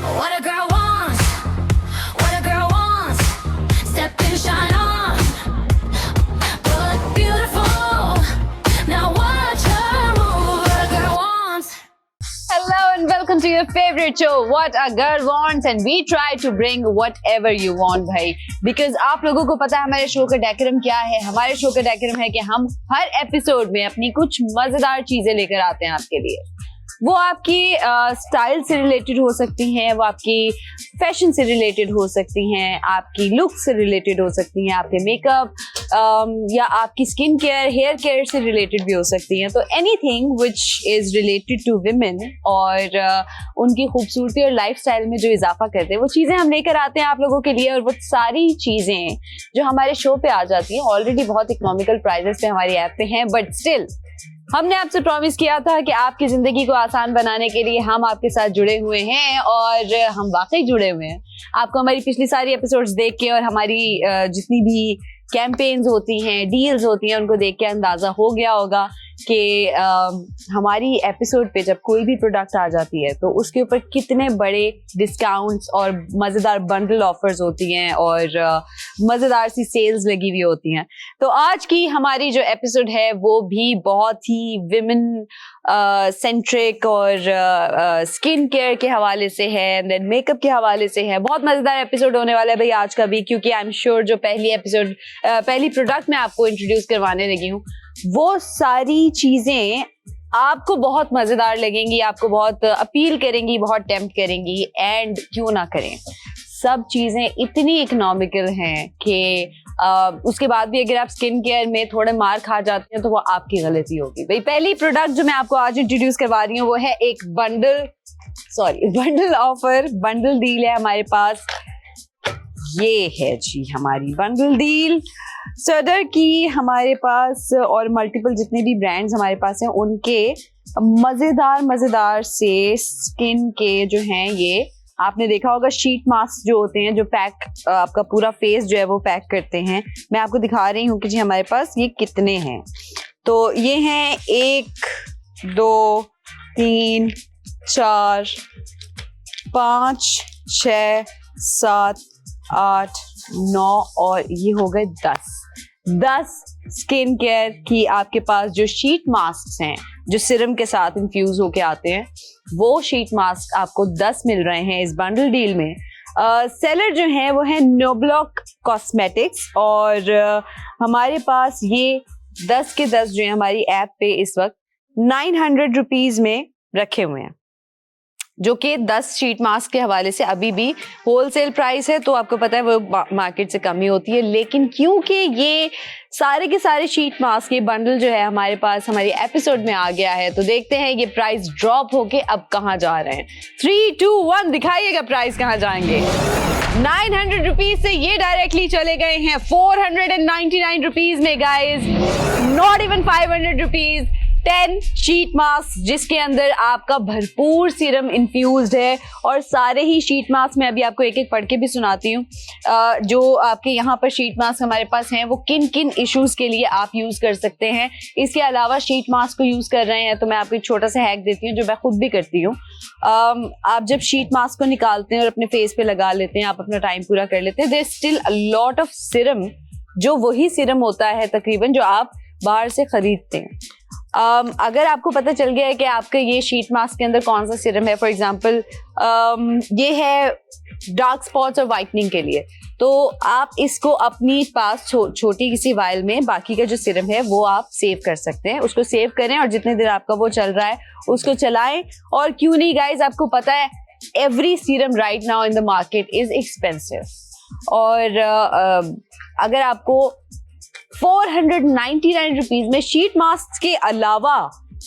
What a girl wants, what a girl wants. Step in, shine on, look beautiful. Now watch her move. What a girl wants. Hello and welcome to your favorite show, What a Girl Wants, and we try to bring whatever you want, भाई. Because आप लोगों को पता है हमारे show का decorum क्या है. हमारे शो का डेकोरम है कि हम हर एपिसोड में अपनी कुछ मजेदार चीजें लेकर आते हैं आपके लिए. वो आपकी स्टाइल से रिलेटेड हो सकती हैं, वो आपकी फैशन से रिलेटेड हो सकती हैं, आपकी लुक से रिलेटेड हो सकती हैं, आपके मेकअप या आपकी स्किन केयर, हेयर केयर से रिलेटेड भी हो सकती हैं. तो anything which is related to women और उनकी खूबसूरती और लाइफस्टाइल में जो इजाफा करते हैं वो चीज़ें हम लेकर आते हैं आप लोगों के लिए. और वो सारी चीज़ें जो हमारे शो पे आ जाती हैं ऑलरेडी बहुत इकोनॉमिकल प्राइजेस पे हमारी ऐप पे हैं, बट स्टिल हमने आपसे प्रॉमिस किया था कि आपकी जिंदगी को आसान बनाने के लिए हम आपके साथ जुड़े हुए हैं और हम वाकई जुड़े हुए हैं. आपको हमारी पिछली सारी एपिसोड्स देख के और हमारी जितनी भी कैंपेन्स होती हैं, डील्स होती हैं, उनको देख के अंदाजा हो गया होगा कि हमारी एपिसोड पे जब कोई भी प्रोडक्ट आ जाती है तो उसके ऊपर कितने बड़े डिस्काउंट्स और मज़ेदार बंडल ऑफर्स होती हैं और मज़ेदार सी सेल्स लगी हुई होती हैं. तो आज की हमारी जो एपिसोड है वो भी बहुत ही विमेन सेंट्रिक और स्किन केयर के हवाले से है, देन मेकअप के हवाले से है. बहुत मज़ेदार एपिसोड होने वाला है भाई आज का भी, क्योंकि आई एम श्योर जो पहली प्रोडक्ट मैं आपको इंट्रोड्यूस करवाने लगी हूँ वो सारी चीज़ें आपको बहुत मज़ेदार लगेंगी, आपको बहुत अपील करेंगी, बहुत टेम्प्ट करेंगी. एंड क्यों ना करें, सब चीज़ें इतनी इकोनॉमिकल हैं कि उसके बाद भी अगर आप स्किन केयर में थोड़े मार खा जाते हैं तो वो आपकी गलती होगी. भाई पहली प्रोडक्ट जो मैं आपको आज इंट्रोड्यूस करवा रही हूँ वो है एक बंडल ऑफर, बंडल डील है हमारे पास. ये है जी हमारी बंडल डील सदर की हमारे पास, और मल्टीपल जितने भी ब्रांड्स हमारे पास हैं उनके मज़ेदार से स्किन के जो हैं, ये आपने देखा होगा शीट मास्क जो होते हैं जो पैक आपका पूरा फेस जो है वो पैक करते हैं. मैं आपको दिखा रही हूँ कि जी हमारे पास ये कितने हैं. तो ये हैं 1 2 3 4 5 6 7 8 9 और ये हो गए 10 स्किन केयर की आपके पास जो शीट मास्क हैं जो सिरम के साथ इन्फ्यूज होके आते हैं, वो शीट मास्क आपको 10 मिल रहे हैं इस बंडल डील में. सेलर जो है वो है नोब्लॉक कॉस्मेटिक्स और हमारे पास ये 10 के 10 जो है हमारी ऐप पे इस वक्त 900 रुपीज में रखे हुए हैं, जो कि 10 शीट मास्क के हवाले से अभी भी होलसेल प्राइस है. तो आपको पता है वो मार्केट से कम ही होती है, लेकिन क्योंकि ये सारे के सारे शीट मास्क ये बंडल जो है हमारे पास हमारी एपिसोड में आ गया है, तो देखते हैं ये प्राइस ड्रॉप होके अब कहाँ जा रहे हैं. 3 2 1 दिखाइएगा प्राइस कहाँ जाएंगे. 900 रुपीज से ये डायरेक्टली चले गए हैं 499 रुपीज में guys. Not even 500 rupees. 10 sheet mask जिसके अंदर आपका भरपूर सीरम इन्फ्यूज्ड है. और सारे ही शीट मास्क मैं अभी आपको एक एक पढ़ के भी सुनाती हूँ. जो आपके यहाँ पर शीट मास्क हमारे पास हैं वो किन किन इश्यूज के लिए आप यूज कर सकते हैं. इसके अलावा शीट मास्क को यूज कर रहे हैं तो मैं आपको एक छोटा सा हैक देती हूँ जो मैं खुद भी करती हूँ. आप जब शीट मास्क को निकालते हैं और अपने फेस पे लगा लेते हैं, आप अपना टाइम पूरा कर लेते हैं, there is still a lot of serum जो वही सिरम होता है तकरीबन जो आप बाहर से खरीदते हैं. अगर आपको पता चल गया है कि आपके ये शीट मास्क के अंदर कौन सा सिरम है, फॉर एग्जांपल ये है डार्क स्पॉट्स और वाइटनिंग के लिए, तो आप इसको अपनी पास छोटी किसी वायल में बाकी का जो सिरम है वो आप सेव कर सकते हैं. उसको सेव करें और जितने देर आपका वो चल रहा है उसको चलाएं. और क्यों नहीं गाइज, आपको पता है every serum right now in the market is expensive. और अगर आपको 499 रुपीज में शीट मास्क के अलावा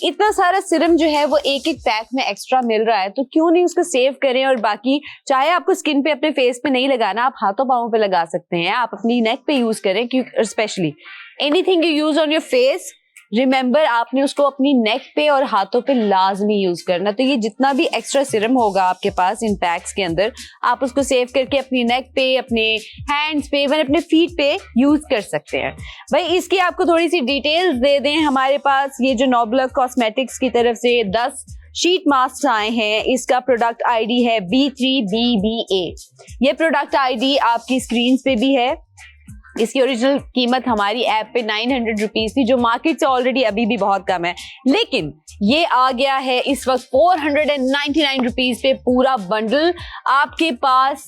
इतना सारा सिरम जो है वो एक एक पैक में एक्स्ट्रा मिल रहा है, तो क्यों नहीं उसको सेव करें. और बाकी चाहे आपको स्किन पे अपने फेस पे नहीं लगाना, आप हाथों पाँवों पे लगा सकते हैं, आप अपनी नेक पे यूज करें. क्योंकि specially anything you use on your face, remember आपने उसको अपनी नेक पे और हाथों पे लाजमी यूज करना. तो ये जितना भी एक्स्ट्रा सिरम होगा आपके पास इन पैक्स के अंदर, आप उसको सेव करके अपनी नेक पे, अपने हैंड्स पे, इवन अपने फीट पे यूज कर सकते हैं. भाई इसकी आपको थोड़ी सी डिटेल्स दे दें. हमारे पास ये जो नोब्लॉक कॉस्मेटिक्स की तरफ से 10 शीट मास्क आए हैं। इसका प्रोडक्ट आईडी है B3BBA। ये प्रोडक्ट आईडी आपकी स्क्रीन पे भी है। इसकी ओरिजिनल कीमत हमारी ऐप पे 900 रुपीज थी, जो मार्केट से ऑलरेडी अभी भी बहुत कम है, लेकिन ये आ गया है इस वक्त 499 रुपीज पे पूरा बंडल आपके पास।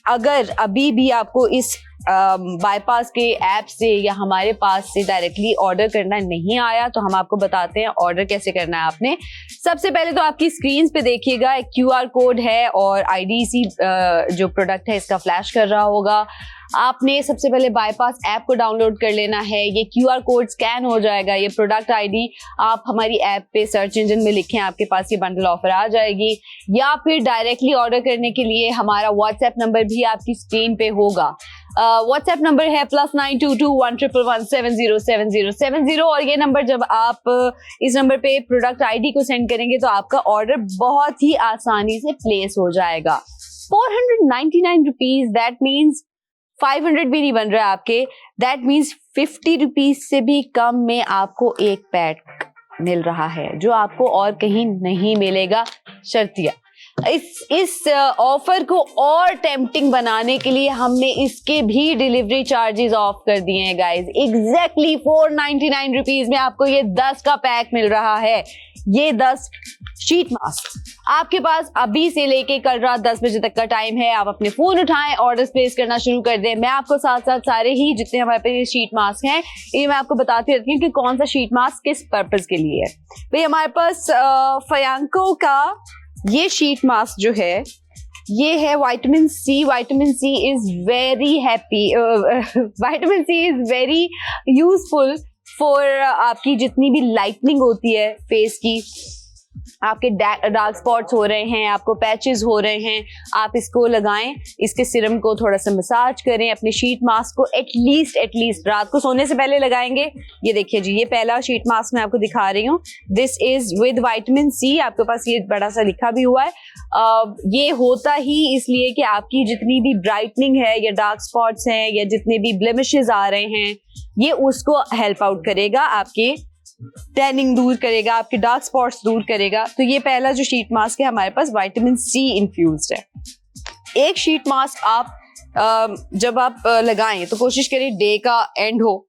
अगर अभी भी आपको इस बाईपास के ऐप से या हमारे पास से डायरेक्टली ऑर्डर करना नहीं आया, तो हम आपको बताते हैं ऑर्डर कैसे करना है आपने। सबसे पहले तो आपकी स्क्रीन पे देखिएगा एक QR कोड है और IDC जो प्रोडक्ट है इसका फ्लैश कर रहा होगा। आपने सबसे पहले बाईपास ऐप को डाउनलोड कर लेना है। ये QR कोड स्कैन हो जाएगा, ये प्रोडक्ट आईडी आप हमारी ऐप पे सर्च इंजन में लिखें, आपके पास ये बंडल ऑफर आ जाएगी। या फिर डायरेक्टली ऑर्डर करने के लिए हमारा व्हाट्सएप नंबर भी आपकी स्क्रीन पे होगा। व्हाट्सएप नंबर है +922111707070 और ये नंबर जब आप इस नंबर पे प्रोडक्ट आईडी को सेंड करेंगे तो आपका ऑर्डर बहुत ही आसानी से प्लेस हो जाएगा। 499 रुपीज, दैट मीन्स 500 भी नहीं बन रहा है आपके, दैट मीन्स 50 रुपीज से भी कम में आपको एक पैक मिल रहा है, जो आपको और कहीं नहीं मिलेगा। शर्तिया इस ऑफर को और टेम्पटिंग बनाने के लिए हमने इसके भी डिलीवरी चार्जेस ऑफ कर दिए हैं गाइस। एग्जैक्टली 499 रुपीज में आपको ये 10 का पैक मिल रहा है। ये 10 शीट मास्क आपके पास अभी से लेके कल रात 10 बजे तक का टाइम है। आप अपने फोन उठाएं, ऑर्डर प्लेस करना शुरू कर दें। मैं आपको साथ साथ सारे ही जितने हमारे पास शीट मास्क हैं ये मैं आपको बताती रहती हूँ कि कौन सा शीट मास्क किस पर्पस के लिए है। भाई हमारे पास फयांको का ये शीट मास्क जो है ये है vitamin C. Vitamin C is very happy, vitamin C is very useful for आपकी जितनी भी लाइटनिंग होती है फेस की, आपके डार्क स्पॉट्स हो रहे हैं, आपको पैचेस हो रहे हैं, आप इसको लगाएं। इसके सिरम को थोड़ा सा मसाज करें। अपने शीट मास्क को एटलीस्ट रात को सोने से पहले लगाएंगे। ये देखिए जी, ये पहला शीट मास्क मैं आपको दिखा रही हूँ। This is with vitamin C. आपके पास ये बड़ा सा लिखा भी हुआ है। ये होता ही इसलिए कि आपकी जितनी भी ब्राइटनिंग है या डार्क स्पॉट्स हैं या जितने भी ब्लेमिशेस आ रहे हैं, ये उसको हेल्प आउट करेगा, आपके टैनिंग दूर करेगा, आपके डार्क स्पॉट्स दूर करेगा। तो ये पहला जो शीट मास्क है हमारे पास विटामिन सी इन्फ्यूज्ड है। एक शीट मास्क आप जब आप लगाएं तो कोशिश करें डे का एंड हो,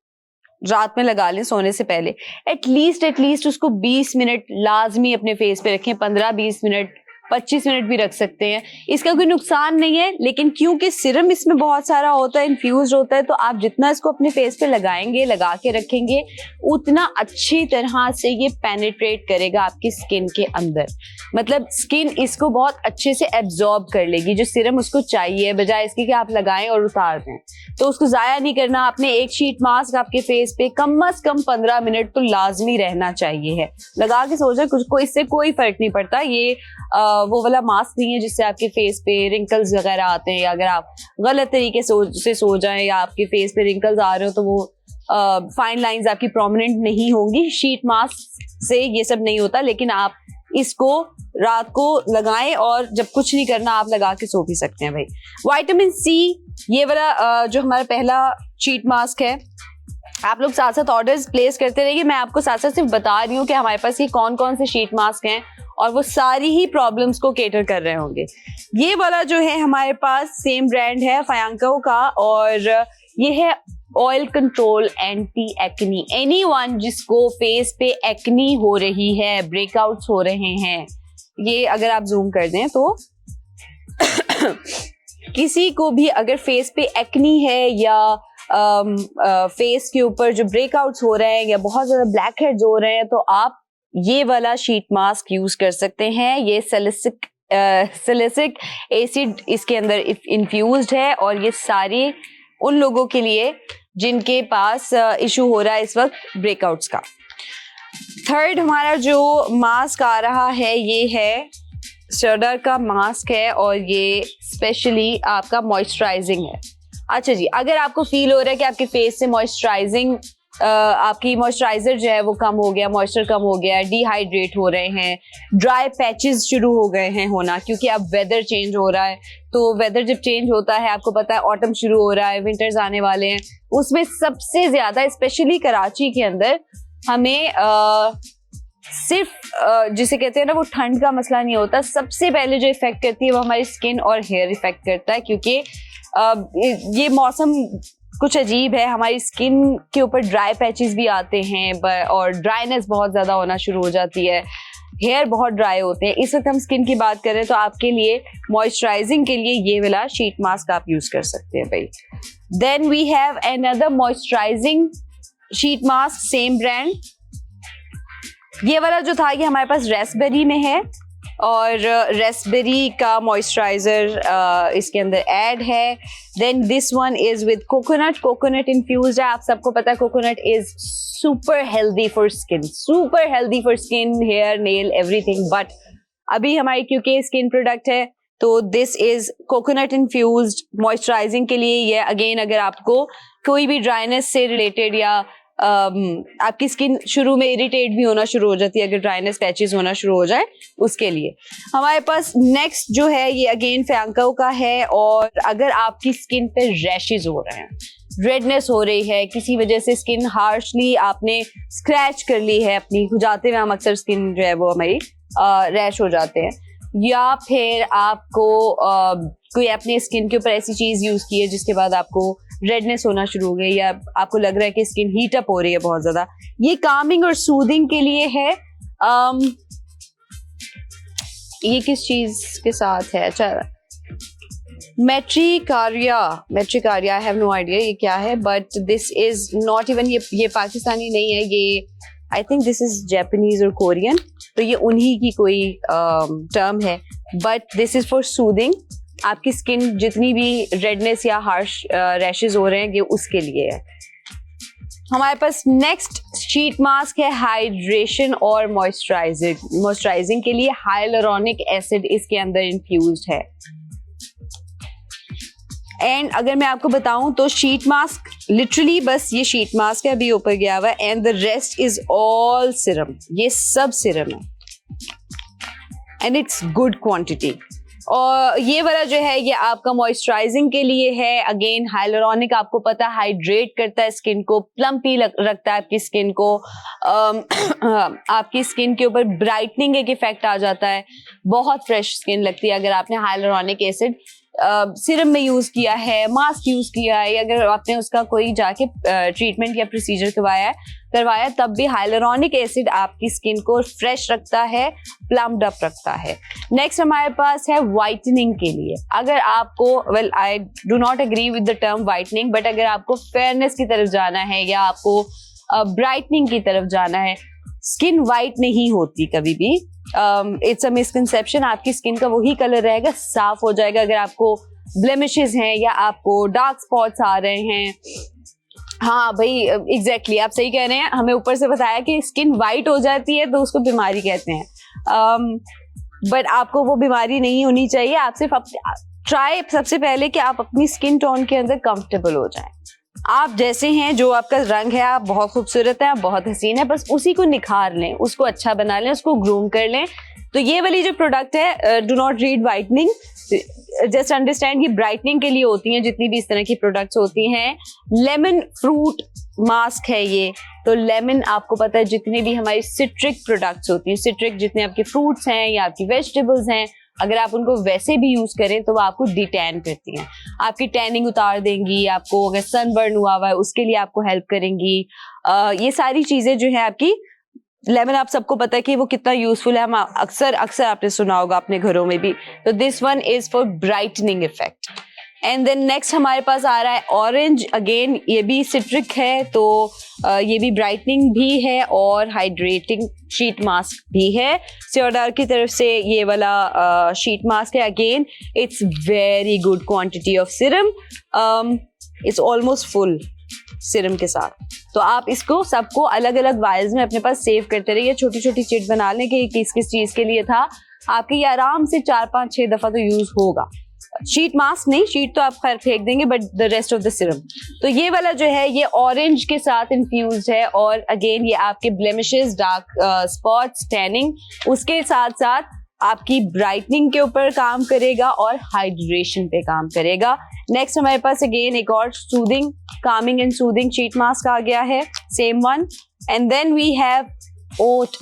रात में लगा लें सोने से पहले। एटलीस्ट उसको 20 मिनट लाजमी अपने फेस पे रखें। 15-20 मिनट, 25 मिनट भी रख सकते हैं। इसका कोई नुकसान नहीं है, लेकिन क्योंकि सिरम इसमें बहुत सारा होता है, इन्फ्यूज होता है, तो आप जितना इसको अपने फेस पे लगाएंगे, लगा के रखेंगे, उतना अच्छी तरह से ये पेनिट्रेट करेगा आपकी स्किन के अंदर। मतलब स्किन इसको बहुत अच्छे से एब्जॉर्ब कर लेगी, जो सिरम उसको चाहिए, बजाय इसके कि आप लगाएं और उतार दें। तो उसको जाया नहीं करना। आपने एक शीट मास्क आपके फेस पे कम से कम 15 मिनट तो लाजमी रहना चाहिए है। लगा के सो जाए, कुछ को इससे कोई फर्क नहीं पड़ता। ये वो वाला मास्क नहीं है जिससे आपके फेस पे रिंकल्स वगैरह आते हैं, या अगर आप गलत तरीके से सो जाएं या आपके फेस पे रिंकल्स आ रहे हो तो वो फाइन लाइंस आपकी प्रोमिनेंट नहीं होंगी। शीट मास्क से ये सब नहीं होता, लेकिन आप इसको रात को लगाएं और जब कुछ नहीं करना आप लगा के सो भी सकते हैं। भाई विटामिन सी ये वाला जो हमारा पहला शीट मास्क है, आप लोग साथ साथ ऑर्डर्स प्लेस करते रहिए। मैं आपको साथ साथ सिर्फ बता रही हूँ कि हमारे पास ये कौन कौन से शीट मास्क हैं और वो सारी ही प्रॉब्लम्स को केटर कर रहे होंगे। ये वाला जो है हमारे पास सेम ब्रांड है फयांको का, और ये है oil control anti acne. Anyone जिसको फेस पे एक्नी हो रही है, ब्रेकआउट्स हो रहे हैं, ये अगर आप जूम कर दें तो किसी को भी अगर फेस पे एक्नी है या फेस के ऊपर जो ब्रेकआउट्स हो रहे हैं या बहुत ज्यादा ब्लैक हेड्स हो रहे हैं, तो आप ये वाला शीट मास्क यूज कर सकते हैं। ये सैलिसिलिक एसिड इसके अंदर इन्फ्यूज्ड है, और ये सारे उन लोगों के लिए जिनके पास इशू हो रहा है इस वक्त ब्रेकआउट्स का। थर्ड हमारा जो मास्क आ रहा है ये है शर्डर का मास्क है, और ये स्पेशली आपका मॉइस्चराइजिंग है। अच्छा जी, अगर आपको फील हो रहा है कि आपके फेस से मॉइस्चराइजिंग आपकी मॉइस्चराइजर जो है वो कम हो गया, मॉइस्चर कम हो गया, डिहाइड्रेट हो रहे हैं, ड्राई पैचेस शुरू हो गए हैं होना, क्योंकि अब वेदर चेंज हो रहा है। तो वेदर जब चेंज होता है, आपको पता है ऑटम शुरू हो रहा है, विंटर्स आने वाले हैं, उसमें सबसे ज्यादा स्पेशली कराची के अंदर हमें सिर्फ जिसे कहते हैं ना वो ठंड का मसला नहीं होता, सबसे पहले जो इफेक्ट करती है वो हमारी स्किन और हेयर इफेक्ट करता है, क्योंकि ये मौसम कुछ अजीब है, हमारी स्किन के ऊपर ड्राई पैचेस भी आते हैं और ड्राइनेस बहुत ज़्यादा होना शुरू हो जाती है, हेयर बहुत ड्राई होते हैं। इस वक्त हम स्किन की बात करें तो आपके लिए मॉइस्चराइजिंग के लिए ये वाला शीट मास्क आप यूज़ कर सकते हैं भाई। Then we have another moisturising sheet mask, same brand. ये वाला जो था ये हमारे पास रेस्पबेरी में है और रेस्पबेरी का मॉइस्चराइजर इसके अंदर ऐड है। Then this one is with coconut, coconut infused है। आप सबको पता है coconut is super healthy for skin, super healthy for skin, hair, nail, everything. But अभी हमारी क्योंकि स्किन प्रोडक्ट है तो this is coconut infused moisturising के लिए। ये अगेन अगर आपको कोई भी ड्राइनेस से रिलेटेड या आपकी स्किन शुरू में इरिटेट भी होना शुरू हो जाती है, अगर ड्राइनेस पैचेस होना शुरू हो जाए, उसके लिए हमारे पास नेक्स्ट जो है ये अगेन फैंको का है। और अगर आपकी स्किन पे रैशेस हो रहे हैं, रेडनेस हो रही है, किसी वजह से स्किन हार्शली आपने स्क्रैच कर ली है अपनी, खुजाते हुए हम अक्सर स्किन जो है वो हमारी रैश हो जाते हैं, या फिर आपको कोई अपने स्किन के ऊपर ऐसी चीज यूज की है जिसके बाद आपको रेडनेस होना शुरू हो गई, या आपको लग रहा है कि स्किन हीट अप हो रही है बहुत ज्यादा, ये कामिंग और सूदिंग के लिए है। ये किस चीज के साथ है? अच्छा, मेट्रिकारिया, मेट्रिकारिया, आई हैव नो आइडिया ये क्या है, but this is not even, ये पाकिस्तानी नहीं है, ये I think this is Japanese और कोरियन, तो ये उन्हीं की कोई टर्म है, but this is for soothing. आपकी स्किन जितनी भी रेडनेस या हार्श रैशेस हो रहे हैं ये उसके लिए है। हमारे पास नेक्स्ट शीट मास्क है हाइड्रेशन और मॉइस्चराइजिंग के लिए। हाइलुरोनिक एसिड इसके अंदर इन्फ्यूज्ड है। एंड अगर मैं आपको बताऊं तो शीट मास्क लिटरली बस ये शीट मास्क है, अभी ऊपर गया हुआ है, and the rest is all Siram, ये सब सिरम है एंड इट्स गुड क्वांटिटी। और ये वाला जो है ये आपका मॉइस्चराइजिंग के लिए है। अगेन हाइलुरोनिक आपको पता है हाइड्रेट करता है स्किन को, प्लम्पी रखता है आपकी स्किन को, आपकी स्किन के ऊपर ब्राइटनिंग एक इफेक्ट आ जाता है, बहुत फ्रेश स्किन लगती है अगर आपने हाइलुरोनिक एसिड सिरम में यूज किया है, मास्क यूज किया है, या अगर आपने उसका कोई जाके ट्रीटमेंट या प्रोसीजर करवाया तब भी हाइलुरोनिक एसिड आपकी स्किन को फ्रेश रखता है, प्लम्प्ड अप रखता है। नेक्स्ट हमारे पास है वाइटनिंग के लिए। अगर आपको I do not agree with the term whitening, but अगर आपको फेयरनेस की तरफ जाना है या आपको ब्राइटनिंग की तरफ जाना है, स्किन वाइट नहीं होती कभी भी, इट्स अ मिसकंसेप्शन। आपकी स्किन का वही कलर रहेगा, साफ हो जाएगा। अगर आपको ब्लेमिशेस हैं या आपको डार्क स्पॉट्स आ रहे हैं, हाँ भाई एग्जैक्टली आप सही कह रहे हैं, हमें ऊपर से बताया कि स्किन वाइट हो जाती है तो उसको बीमारी कहते हैं, बट आपको वो बीमारी नहीं होनी चाहिए। आप सिर्फ ट्राई सबसे पहले कि आप अपनी स्किन टोन के अंदर कंफर्टेबल हो जाएं। आप जैसे हैं, जो आपका रंग है, आप बहुत खूबसूरत हैं, आप बहुत हसीन है, बस उसी को निखार लें, उसको अच्छा बना लें, उसको ग्रूम कर लें। तो ये वाली जो प्रोडक्ट है, do not read whitening, just understand, ये ब्राइटनिंग के लिए होती हैं जितनी भी इस तरह की प्रोडक्ट्स होती हैं। लेमन फ्रूट मास्क है ये, तो लेमन आपको पता है जितनी भी हमारी सिट्रिक प्रोडक्ट्स होती हैं, सिट्रिक जितने आपके फ्रूट्स हैं या आपकी वेजिटेबल्स हैं, अगर आप उनको वैसे भी यूज करें तो वो आपको डिटैन करती हैं, आपकी टैनिंग उतार देंगी, आपको अगर सनबर्न हुआ है उसके लिए आपको हेल्प करेंगी। ये सारी चीजें जो है आपकी, लेमन आप सबको पता है कि वो कितना यूजफुल है, हम अक्सर आपने सुना होगा अपने घरों में भी। तो this one is for brightening effect. And then next हमारे पास आ रहा है ऑरेंज, अगेन ये भी सिट्रिक है, तो ये भी ब्राइटनिंग भी है और हाइड्रेटिंग शीट मास्क भी है। सियोडार की तरफ से ये वाला शीट मास्क है। Again it's very good quantity of Siram, it's almost full Siram के साथ। तो आप इसको सबको अलग अलग वायल्स में अपने पास सेव करते रहिए, छोटी छोटी चिट बना लें कि किस किस चीज के लिए था। आपके ये आराम से 4-5-6 दफा तो यूज होगा। शीट मास्क नहीं, शीट तो आप खैर फेंक देंगे, but the rest of the Siram. तो ये वाला जो है ये ऑरेंज के साथ इन्फ्यूज्ड है, और अगेन ये आपके ब्लेमिशेस, डार्क स्पॉट्स, टैनिंग, उसके साथ साथ आपकी ब्राइटनिंग के ऊपर काम करेगा और हाइड्रेशन पे काम करेगा। नेक्स्ट हमारे पास अगेन एक और soothing, calming and soothing sheet mask आ गया है, same one. And then we have oat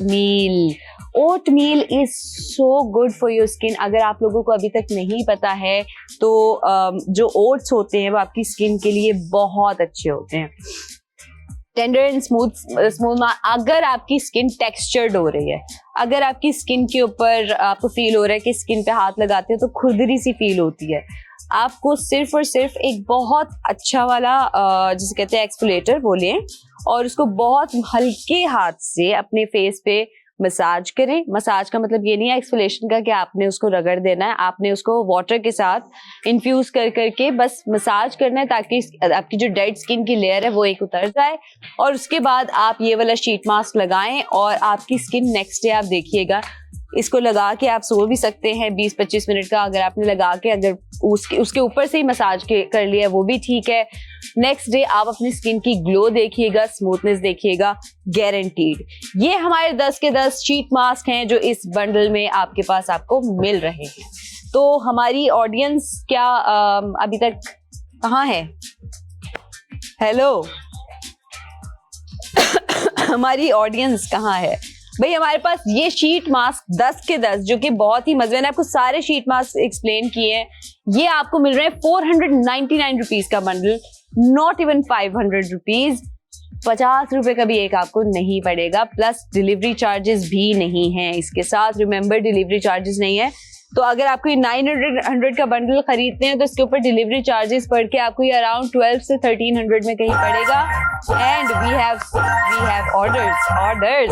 meal is so good for your skin. अगर आप लोगों को अभी तक नहीं पता है तो जो ओट्स होते हैं वो आपकी स्किन के लिए बहुत अच्छे होते हैं, टेंडर एंड स्मूथ। अगर आपकी स्किन टेक्सचर्ड हो रही है, अगर आपकी स्किन के ऊपर आपको फील हो रहा है कि स्किन पे हाथ लगाते हैं तो खुरदरी सी फील होती है, आपको सिर्फ और सिर्फ एक बहुत अच्छा वाला जिसे कहते हैं एक्सफोलिएटर वो लें और उसको बहुत हल्के हाथ से अपने फेस पे मसाज करें। मसाज का मतलब ये नहीं है एक्सफोलिएशन का कि आपने उसको रगड़ देना है, आपने उसको वाटर के साथ इन्फ्यूज कर करके बस मसाज करना है ताकि आपकी जो डेड स्किन की लेयर है वो एक उतर जाए। और उसके बाद आप ये वाला शीट मास्क लगाएं और आपकी स्किन नेक्स्ट डे आप देखिएगा, इसको लगा के आप सो भी सकते हैं 20-25 मिनट का। अगर आपने लगा के अगर उसके ऊपर से ही मसाज कर लिया वो भी ठीक है। नेक्स्ट डे आप अपनी स्किन की ग्लो देखिएगा, स्मूथनेस देखिएगा, गारंटीड। ये हमारे 10 के 10 शीट मास्क हैं जो इस बंडल में आपके पास आपको मिल रहे हैं। तो हमारी ऑडियंस क्या अभी तक कहाँ है? हेलो हमारी ऑडियंस कहाँ है भाई? हमारे पास ये शीट मास्क 10 के 10 जो कि बहुत ही मजे, मैंने आपको सारे शीट मास्क एक्सप्लेन किए हैं। ये आपको मिल रहे हैं 499 रुपीज का बंडल, नॉट इवन 500 रुपीज। 50 रुपए का भी एक आपको नहीं पड़ेगा, प्लस डिलीवरी चार्जेस भी नहीं है इसके साथ। रिमेंबर डिलीवरी चार्जेस नहीं है। तो अगर आपको 900 का बंडल खरीदते हैं तो इसके ऊपर डिलीवरी चार्जेस पड़ के आपको ये अराउंड 12 से 1300 में कहीं पड़ेगा। And we have orders.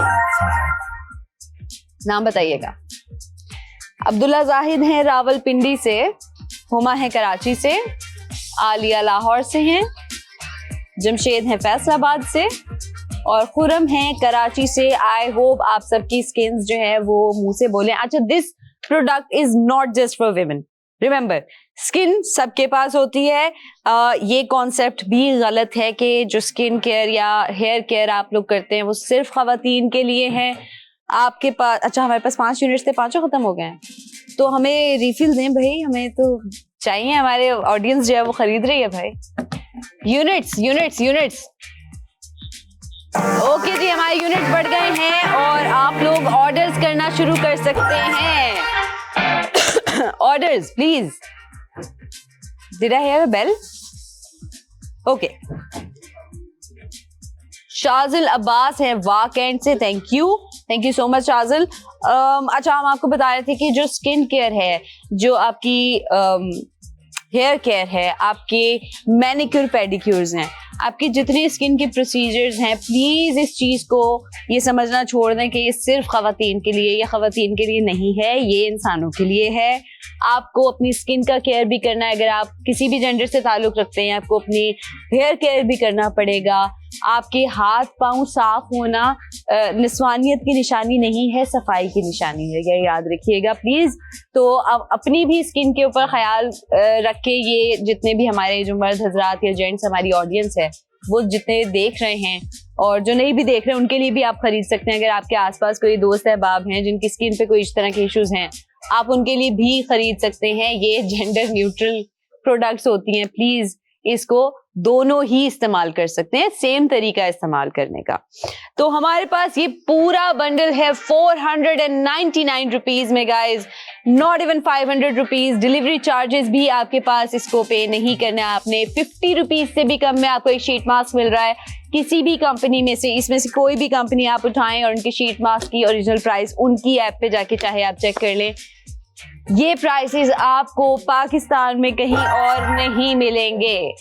नाम बताइएगा। अब्दुल्ला जाहिद हैं रावलपिंडी से, हुमा है कराची से, आलिया लाहौर से हैं, जमशेद हैं फैसलाबाद से और खुरम हैं कराची से। आई होप आप सबकी स्किन जो है वो मुंह से बोले। अच्छा, this product is not just for women. Remember, skin सबके पास होती है। ये कॉन्सेप्ट भी गलत है कि जो स्किन केयर या हेयर केयर आप लोग करते हैं वो सिर्फ खवातीन के लिए है। आपके पास, अच्छा हमारे पास 5 यूनिट्स थे, 5 खत्म हो गए हैं, तो हमें रिफिल दें भाई, हमें तो चाहिए, हमारे ऑडियंस जो है वो खरीद रही है भाई। यूनिट्स ओके जी, हमारे यूनिट बढ़ गए हैं और आप लोग ऑर्डर्स करना शुरू कर सकते हैं। Orders please. Did I hear a bell? Okay. Shajil Abbas है वाकैंड से, thank you so much Shajil. अच्छा, हम आपको बता रहे थे कि जो स्किन केयर है, जो आपकी हेयर केयर है, आपके मैनिक्योर पेडिक्योर्स हैं, आपकी जितनी स्किन के प्रोसीजर्स हैं, प्लीज इस चीज को ये समझना छोड़ दें कि ये सिर्फ खवातीन के लिए या खवातीन के लिए नहीं है, ये इंसानों के लिए है। आपको अपनी स्किन का केयर भी करना है। अगर आप किसी भी जेंडर से ताल्लुक रखते हैं, आपको अपनी हेयर केयर भी करना पड़ेगा। आपके हाथ पांव साफ होना निस्वानियत की निशानी नहीं है, सफाई की निशानी है, ये याद रखिएगा प्लीज। तो अब अपनी भी स्किन के ऊपर ख्याल रखे। ये जितने भी हमारे जो मर्द हजरात या जेंट्स हमारी ऑडियंस है वो जितने देख रहे हैं और जो नहीं भी देख रहे हैं उनके लिए भी आप खरीद सकते हैं। अगर आपके आसपास कोई दोस्त अहबाब हैं जिनकी स्किन पे कोई इस तरह के इश्यूज हैं, आप उनके लिए भी खरीद सकते हैं। ये जेंडर न्यूट्रल प्रोडक्ट्स होती हैं, प्लीज इसको दोनों ही इस्तेमाल कर सकते हैं, सेम तरीका इस्तेमाल करने का। तो हमारे पास ये पूरा बंडल है 499 रुपीज में guys, not even 500 rupees. Delivery charges भी आपके पास इसको पे नहीं करना है आपने। 50 रुपीज से भी कम में आपको एक शीट मास्क मिल रहा है किसी भी कंपनी में से। इसमें से कोई भी कंपनी आप उठाएं और उनकी शीट मास्क की ओरिजिनल प्राइस उनकी ऐप पे जाके चाहे आप चेक कर लें, ये प्राइसेस आपको पाकिस्तान में कहीं और नहीं मिलेंगे।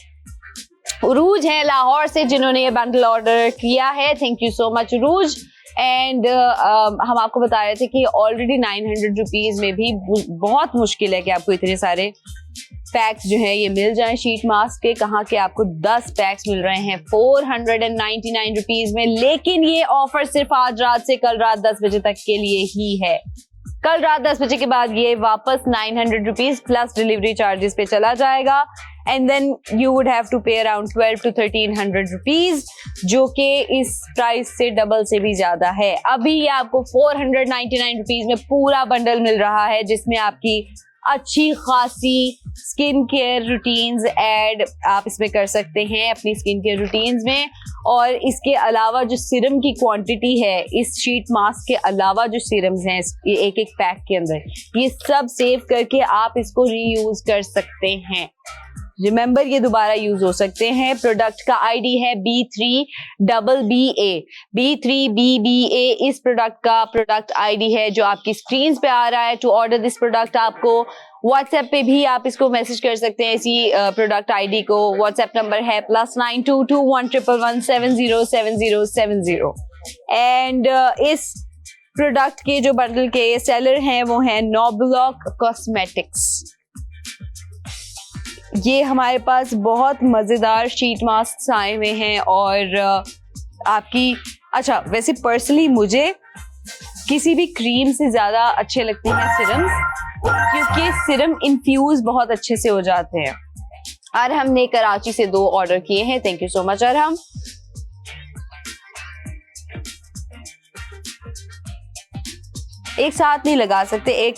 उरूज है लाहौर से जिन्होंने ये बंडल ऑर्डर किया है, thank you so much Urooj. And हम आपको बता रहे थे कि ऑलरेडी 900 रुपीज में भी बहुत मुश्किल है कि आपको इतने सारे पैक्स जो है ये मिल जाएं शीट मास्क के। कहाँ के आपको 10 पैक्स मिल रहे हैं 499 रुपीज में। लेकिन ये ऑफर सिर्फ आज रात से कल रात 10 बजे तक के लिए ही है। कल रात 10 बजे के बाद ये वापस 900 रुपीज प्लस डिलीवरी चार्जेस पे चला जाएगा। And then you would have to pay around 12 to 1300 rupees, जो कि इस प्राइस से डबल से भी ज्यादा है। अभी ये आपको 499 रुपीज में पूरा बंडल मिल रहा है जिसमें आपकी अच्छी खासी स्किन केयर रूटीन्स ऐड आप इसमें कर सकते हैं अपनी स्किन केयर रूटीन्स में। और इसके अलावा जो सीरम की क्वांटिटी है इस शीट मास्क के अलावा जो सीरम्स हैं ये एक एक पैक के अंदर, ये सब सेव करके आप इसको रीयूज कर सकते हैं। रिमेंबर ये दोबारा यूज हो सकते हैं। प्रोडक्ट का आईडी है B3BBA। B3BBA इस प्रोडक्ट का प्रोडक्ट आईडी है जो आपकी स्क्रीन पे आ रहा है। टू ऑर्डर दिस प्रोडक्ट आपको व्हाट्सएप पे भी आप इसको मैसेज कर सकते हैं इसी प्रोडक्ट आईडी को। व्हाट्सएप नंबर है +922111707070। एंड इस प्रोडक्ट के जो बंडल के सेलर हैं वो हैं नोब्लॉक कॉस्मेटिक्स। ये हमारे पास बहुत मज़ेदार शीट मास्क आए हुए हैं और आपकी अच्छा वैसे पर्सनली मुझे किसी भी क्रीम से ज़्यादा अच्छे लगते हैं सिरम्स, क्योंकि सिरम इन्फ्यूज बहुत अच्छे से हो जाते हैं। और हमने कराची से 2 ऑर्डर किए हैं। Thank you so much. और हम एक साथ नहीं लगा सकते। एक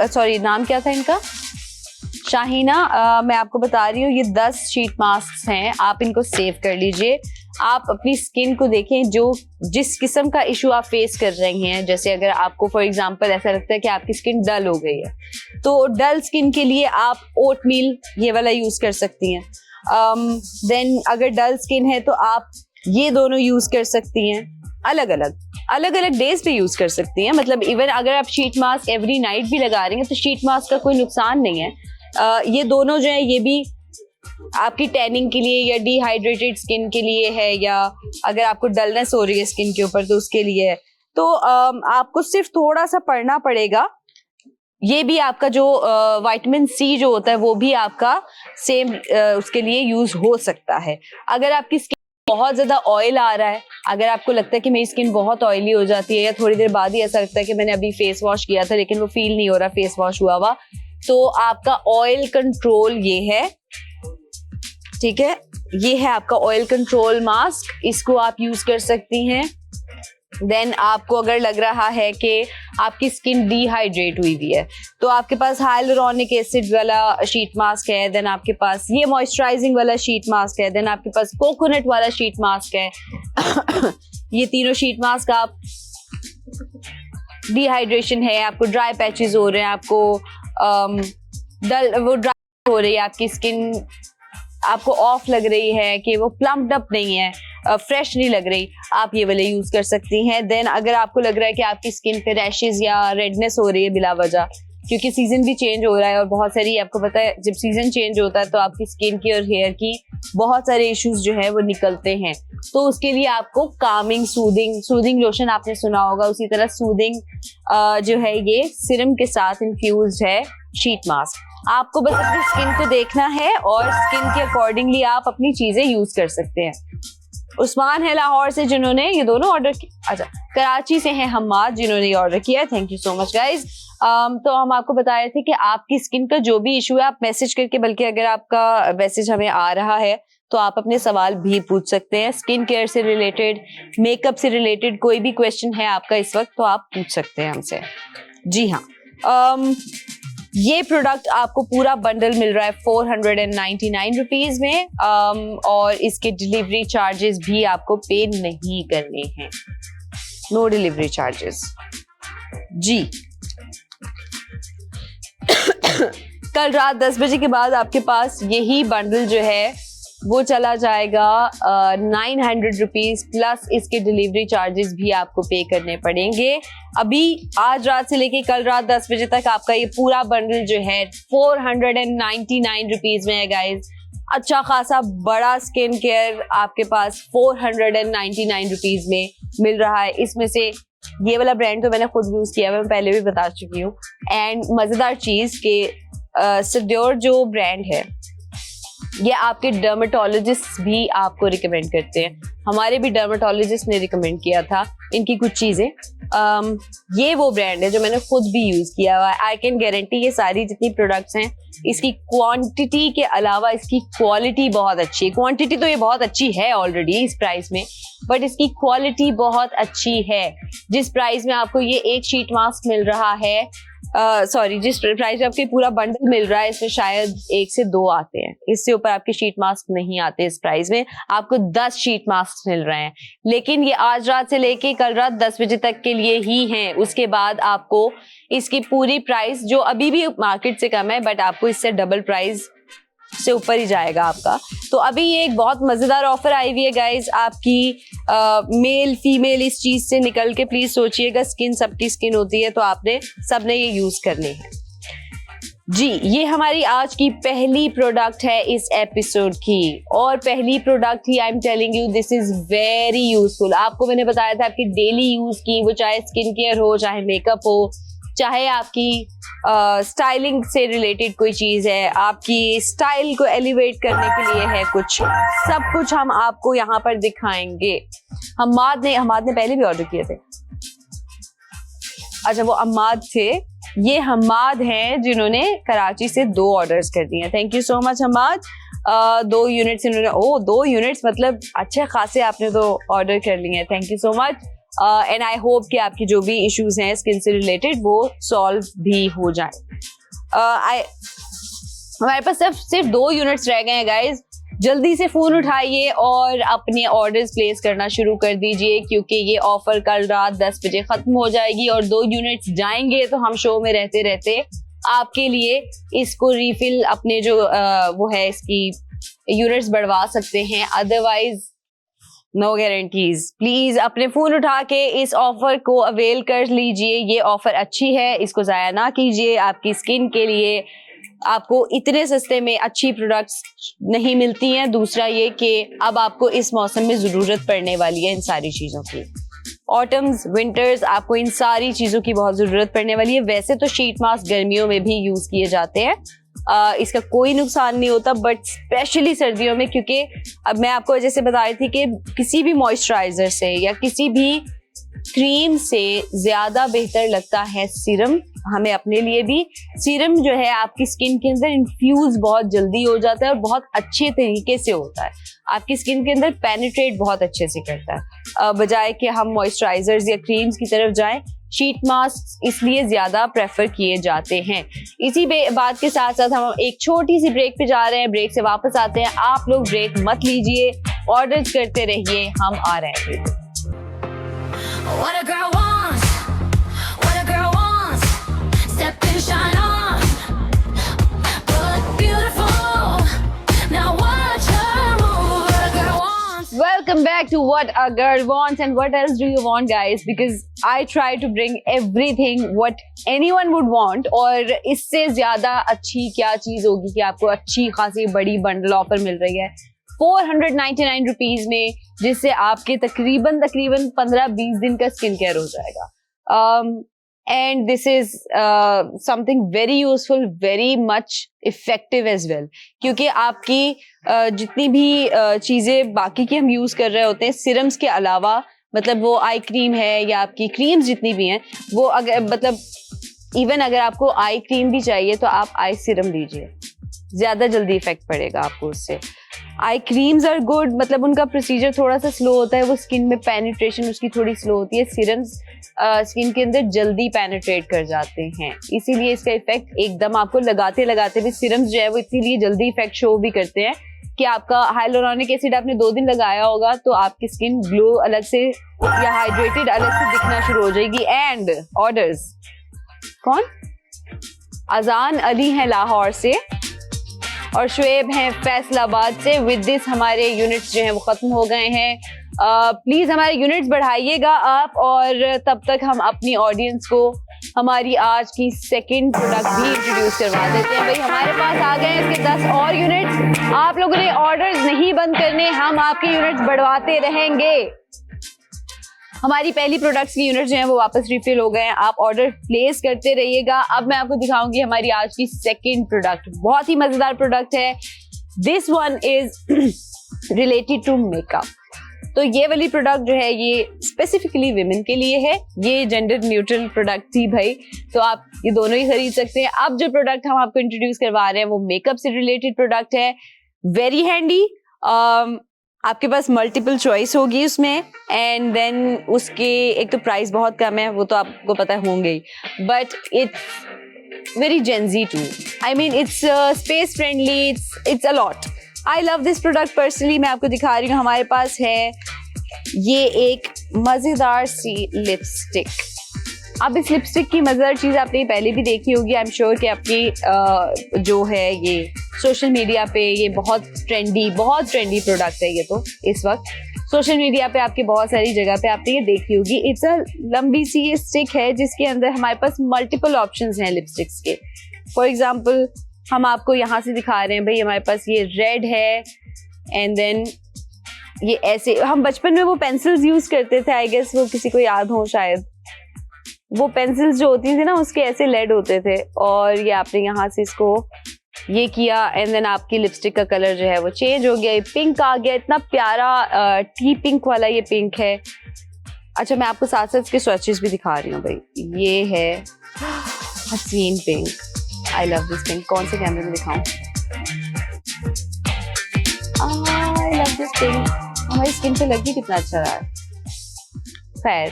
सॉरी नाम क्या था इनका, शाहीना। मैं आपको बता रही हूँ ये 10 शीट मास्क हैं, आप इनको सेव कर लीजिए। आप अपनी स्किन को देखें, जो जिस किस्म का इशू आप फेस कर रही हैं, जैसे अगर आपको फॉर एग्जांपल ऐसा लगता है कि आपकी स्किन डल हो गई है तो डल स्किन के लिए आप ओटमील ये वाला यूज कर सकती हैं। देन अगर डल स्किन है तो आप ये दोनों यूज कर सकती हैं। अलग अलग डेज पे यूज कर सकती हैं। मतलब इवन अगर आप शीट मास्क एवरी नाइट भी लगा रही हैं तो शीट मास्क का कोई नुकसान नहीं है। ये दोनों जो है ये भी आपकी टैनिंग के लिए या डिहाइड्रेटेड स्किन के लिए है, या अगर आपको डलनेस हो रही है स्किन के ऊपर तो उसके लिए है। तो आपको सिर्फ थोड़ा सा पढ़ना पड़ेगा। ये भी आपका जो विटामिन सी जो होता है वो भी आपका सेम उसके लिए यूज हो सकता है। अगर आपकी स्किन बहुत ज्यादा ऑयल आ रहा है, अगर आपको लगता है कि मेरी स्किन बहुत ऑयली हो जाती है या थोड़ी देर बाद ही ऐसा लगता है कि मैंने अभी फेस वॉश किया था लेकिन वो फील नहीं हो रहा फेस वॉश हुआ हुआ, तो आपका ऑयल कंट्रोल ये है, ठीक है, ये है आपका ऑयल कंट्रोल मास्क। इसको आप यूज कर सकती हैं। देन आपको अगर लग रहा है कि आपकी स्किन डिहाइड्रेट हुई हुई है तो आपके पास हाइलुरोनिक एसिड वाला शीट मास्क है। देन आपके पास ये मॉइस्चराइजिंग वाला शीट मास्क है। देन आपके पास कोकोनट वाला शीट मास्क है। ये तीनों शीट मास्क आप डिहाइड्रेशन है, आपको ड्राई पैचेस हो रहे हैं, आपको वो ड्राई हो रही है आपकी स्किन, आपको ऑफ लग रही है कि वो प्लम्प्ड अप नहीं है, फ्रेश नहीं लग रही, आप ये वाले यूज कर सकती हैं। देन अगर आपको लग रहा है कि आपकी स्किन पे रैशेस या रेडनेस हो रही है बिला वजह, क्योंकि सीजन भी चेंज हो रहा है और बहुत सारी आपको पता है जब सीजन चेंज होता है तो आपकी स्किन की और हेयर की बहुत सारे इश्यूज जो है वो निकलते हैं। तो उसके लिए आपको कामिंग सूदिंग लोशन आपने सुना होगा, उसी तरह सूदिंग जो है ये सिरम के साथ इन्फ्यूज्ड है शीट मास्क। आपको बस अपनी स्किन को देखना है और स्किन के अकॉर्डिंगली आप अपनी चीजें यूज कर सकते हैं। उस्मान है लाहौर से जिन्होंने ये दोनों ऑर्डर किया। अच्छा, कराची से हैं हम्माद जिन्होंने ये ऑर्डर किया। Thank you so much guys. तो हम आपको बता रहे थे कि आपकी स्किन का जो भी इशू है आप मैसेज करके, बल्कि अगर आपका मैसेज हमें आ रहा है तो आप अपने सवाल भी पूछ सकते हैं। स्किन केयर से रिलेटेड, मेकअप से रिलेटेड कोई भी क्वेश्चन है आपका इस वक्त तो आप पूछ सकते हैं हमसे। जी हाँ, ये प्रोडक्ट आपको पूरा बंडल मिल रहा है 499 रुपीज में, और इसके डिलीवरी चार्जेस भी आपको पे नहीं करने हैं। नो डिलीवरी चार्जेस जी। कल रात 10 बजे के बाद आपके पास यही बंडल जो है वो चला जाएगा 900 रुपीज प्लस इसके डिलीवरी चार्जेस भी आपको पे करने पड़ेंगे। अभी आज रात से लेके कल रात 10 बजे तक आपका ये पूरा बंडल जो है 499 रुपीज में है गाइज। अच्छा खासा बड़ा स्किन केयर आपके पास 499 रुपीज में मिल रहा है। इसमें से ये वाला ब्रांड तो मैंने खुद यूज किया है, मैं पहले भी बता चुकी हूँ। एंड मजेदार चीज के सिड्योर जो ब्रांड है ये आपके डर्मेटोलॉजिस्ट भी आपको रिकमेंड करते हैं। हमारे भी डर्मेटोलॉजिस्ट ने रिकमेंड किया था इनकी कुछ चीजें। ये वो ब्रांड है जो मैंने खुद भी यूज किया हुआ है। आई कैन गारंटी ये सारी जितनी प्रोडक्ट्स हैं इसकी क्वांटिटी के अलावा इसकी क्वालिटी बहुत अच्छी है। क्वांटिटी तो ये बहुत अच्छी है ऑलरेडी इस प्राइस में, बट इसकी क्वालिटी बहुत अच्छी है। जिस प्राइस में आपको ये एक शीट मास्क मिल रहा है सॉरी जिस प्राइस में आपके पूरा बंडल मिल रहा है इसमें शायद 1 से 2 आते हैं, इससे ऊपर आपके शीट मास्क नहीं आते। इस प्राइस में आपको 10 शीट मास्क मिल रहे हैं, लेकिन ये आज रात से लेके कल रात 10 बजे तक के लिए ही हैं। उसके बाद आपको इसकी पूरी प्राइस जो अभी भी मार्केट से कम है, बट आपको इससे डबल प्राइस से ऊपर ही जाएगा आपका। तो अभी ये एक बहुत मजेदार ऑफर आई हुई है गाइज आपकी। मेल फीमेल इस चीज से निकल के प्लीज सोचिएगा, स्किन सबकी स्किन होती है, तो आपने सबने ये यूज करनी है जी। ये हमारी आज की पहली प्रोडक्ट है इस एपिसोड की, और पहली product he I am telling you this is very useful. आपको मैंने बताया था आपकी डेली यूज की, वो चाहे स्किन केयर हो, चाहे मेकअप हो, चाहे आपकी स्टाइलिंग से रिलेटेड कोई चीज है, आपकी स्टाइल को एलिवेट करने के लिए है कुछ, सब कुछ हम आपको यहाँ पर दिखाएंगे। हम्माद ने पहले भी ऑर्डर किए थे। अच्छा वो हम्माद थे, ये हम्माद हैं जिन्होंने कराची से 2 ऑर्डर्स कर दिए हैं। Thank you so much Hammad. 2 units इन्होंने, 2 यूनिट्स मतलब अच्छे खासे आपने तो ऑर्डर कर लिए हैं। Thank you so much and I hope कि आपकी जो भी इश्यूज हैं स्किन से रिलेटेड वो सॉल्व भी हो जाए। हमारे पास सिर्फ 2 यूनिट्स रह गए हैं गाइज। जल्दी से फोन उठाइए और अपने ऑर्डर्स प्लेस करना शुरू कर दीजिए, क्योंकि ये ऑफर कल रात 10 बजे खत्म हो जाएगी और 2 यूनिट्स जाएंगे तो हम शो में रहते रहते आपके लिए इसको रिफिल अपने जो वो है इसकी यूनिट्स बढ़वा सकते हैं। Otherwise no guarantees. प्लीज अपने फोन उठा के इस ऑफर को अवेल कर लीजिए। ये ऑफर अच्छी है, इसको जाया ना कीजिए। आपकी स्किन के लिए आपको इतने सस्ते में अच्छी प्रोडक्ट्स नहीं मिलती हैं। दूसरा ये कि अब आपको इस मौसम में जरूरत पड़ने वाली है इन सारी चीजों की। ऑटम्स विंटर्स आपको इन सारी चीजों की बहुत जरूरत पड़ने वाली है। वैसे तो शीट मास्क गर्मियों में भी यूज किए जाते हैं, इसका कोई नुकसान नहीं होता, बट स्पेशली सर्दियों में, क्योंकि अब मैं आपको जैसे बता रही थी कि किसी भी मॉइस्चराइजर से या किसी भी क्रीम से ज्यादा बेहतर लगता है सीरम। हमें अपने लिए भी सीरम जो है आपकी स्किन के अंदर इन्फ्यूज बहुत जल्दी हो जाता है और बहुत अच्छे तरीके से होता है, आपकी स्किन के अंदर पेनिट्रेट बहुत अच्छे से करता है, बजाय कि हम मॉइस्चराइजर्स या क्रीम्स की तरफ जाएं। शीट मास्क इसलिए ज्यादा प्रेफर किए जाते हैं। इसी बात के साथ साथ हम एक छोटी सी ब्रेक पे जा रहे हैं, ब्रेक से वापस आते हैं। आप लोग ब्रेक मत लीजिए, ऑर्डर करते रहिए, हम आ रहे हैं। What a girl wants, what a girl wants. Step and shine on. Look beautiful. Now watch her move. What a girl wants. Welcome back to What a Girl Wants, and what else do you want, guys? Because I try to bring everything what anyone would want, और इससे ज्यादा अच्छी क्या चीज होगी कि आपको अच्छी खासी बड़ी बंडल ऑफर मिल रही है 499 रुपीज में, जिससे आपके तकरीबन 15-20 दिन का स्किन केयर हो जाएगा। And this is something very useful, very much effective as well, क्योंकि आपकी जितनी भी चीजें बाकी की हम यूज कर रहे होते हैं सिरम्स के अलावा, मतलब वो आई क्रीम है या आपकी क्रीम्स जितनी भी हैं, वो अगर मतलब इवन अगर आपको आई क्रीम भी चाहिए तो आप आई सिरम लीजिए, ज्यादा जल्दी इफेक्ट पड़ेगा आपको उससे। आई क्रीम्स आर गुड, मतलब उनका प्रोसीजर थोड़ा सा स्लो होता है, वो स्किन में पेनिट्रेशन उसकी थोड़ी स्लो होती है। सिरम्स स्किन के अंदर जल्दी पेनिट्रेट कर जाते हैं, इसीलिए इसका इफेक्ट एकदम आपको लगाते लगाते भी सिरम्स जो है वो इसीलिए जल्दी इफेक्ट शो भी करते हैं कि आपका हाइलोरॉनिक एसिड आपने 2 दिन लगाया होगा तो आपकी स्किन ग्लो अलग से या हाइड्रेटेड अलग से दिखना शुरू हो जाएगी। एंड ऑर्डर्स कौन? अजान अली है लाहौर से और शुएब हैं फैसलाबाद से। विद दिस हमारे यूनिट्स जो हैं वो खत्म हो गए हैं। प्लीज हमारे यूनिट्स बढ़ाइएगा आप, और तब तक हम अपनी ऑडियंस को हमारी आज की सेकंड प्रोडक्ट भी इंट्रोड्यूस करवा देते हैं। भाई हमारे पास आ गए हैं इसके 10 और यूनिट्स। आप लोगों ने ऑर्डर्स नहीं बंद करने, हम आपके यूनिट्स बढ़वाते रहेंगे। हमारी पहली प्रोडक्ट्स की यूनिट जो है वो वापस रिफिल हो गए हैं, आप ऑर्डर प्लेस करते रहिएगा। अब मैं आपको दिखाऊंगी हमारी आज की सेकंड प्रोडक्ट, बहुत ही मजेदार प्रोडक्ट है। This one is related to makeup. तो ये वाली प्रोडक्ट जो है ये स्पेसिफिकली विमेन के लिए है, ये जेंडर न्यूट्रल प्रोडक्ट थी भाई, तो आप ये दोनों ही खरीद सकते हैं। अब जो प्रोडक्ट हम आपको इंट्रोड्यूस करवा रहे हैं वो मेकअप से रिलेटेड प्रोडक्ट है, वेरी हैंडी। आपके पास मल्टीपल चॉइस होगी उसमें, एंड देन उसके एक तो प्राइस बहुत कम है, वो तो आपको पता होंगे ही, but it's very Gen Z too. I mean, it's space friendly. It's a lot. I love this product personally. मैं आपको दिखा रही हूँ, हमारे पास है ये एक मजेदार सी लिपस्टिक। अब इस लिपस्टिक की मजेदार चीज आपने पहले भी देखी होगी। आई एम श्योर कि आपकी जो है ये सोशल मीडिया पे ये बहुत ट्रेंडी प्रोडक्ट है। ये तो इस वक्त सोशल मीडिया पे आपकी बहुत सारी जगह पे आपने ये देखी होगी। इट्स अ लंबी सी ये स्टिक है जिसके अंदर हमारे पास मल्टीपल ऑप्शंस हैं लिपस्टिक्स के। फॉर एग्जांपल हम आपको यहाँ से दिखा रहे हैं भाई, हमारे पास ये रेड है एंड देन ये ऐसे, हम बचपन में वो पेंसिल्स यूज करते थे, आई गेस वो किसी को याद हो शायद, वो पेंसिल्स जो होती थी ना उसके ऐसे लेड होते थे, और ये आपने यहाँ से इसको ये किया एंड देन आपकी लिपस्टिक का कलर जो है वो चेंज हो गया, ये पिंक आ गया। इतना प्यारा टी पिंक वाला ये पिंक है। अच्छा, मैं आपको साथ साथ इसके स्वैचेस भी दिखा रही हूँ भाई। ये है हसीन pink, I love this pink. कौन से कैमरे में दिखाऊं? आई लव दिस पिंक, हमारी स्किन पे लगी कितना अच्छा रहा है। खैर,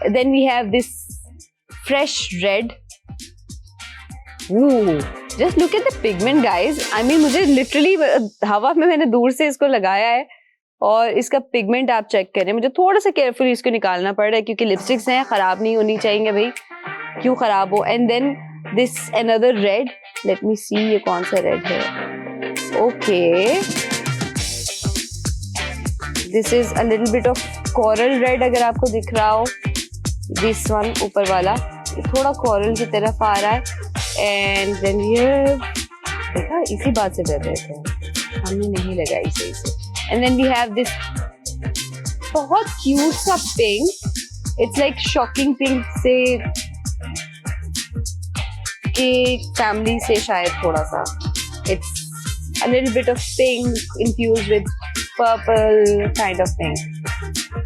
then we have this fresh red. Just look at the pigment guys. I mean मुझे लिटरली हवा में मैंने दूर से इसको लगाया है और इसका पिगमेंट आप चेक करें। मुझे थोड़ा सा केयरफुली इसको निकालना पड़ रहा है क्योंकि लिपस्टिक्स हैं, खराब नहीं होनी चाहिए भाई, क्यों खराब हो। And then this another red, let me see ये कौन सा रेड है। Okay, this is a little bit of coral red, अगर आपको दिख रहा हो। दिस वन ऊपर वाला थोड़ा कोरल की तरफ आ रहा है। एंड देन ये देखा, इसी बात से डर रहे थे, हमने नहीं लगाई सही से। And then we have this बहुत क्यूट सा pink, it's like shocking pink से के फैमिली से शायद थोड़ा सा। It's a little bit of pink infused with purple kind of thing.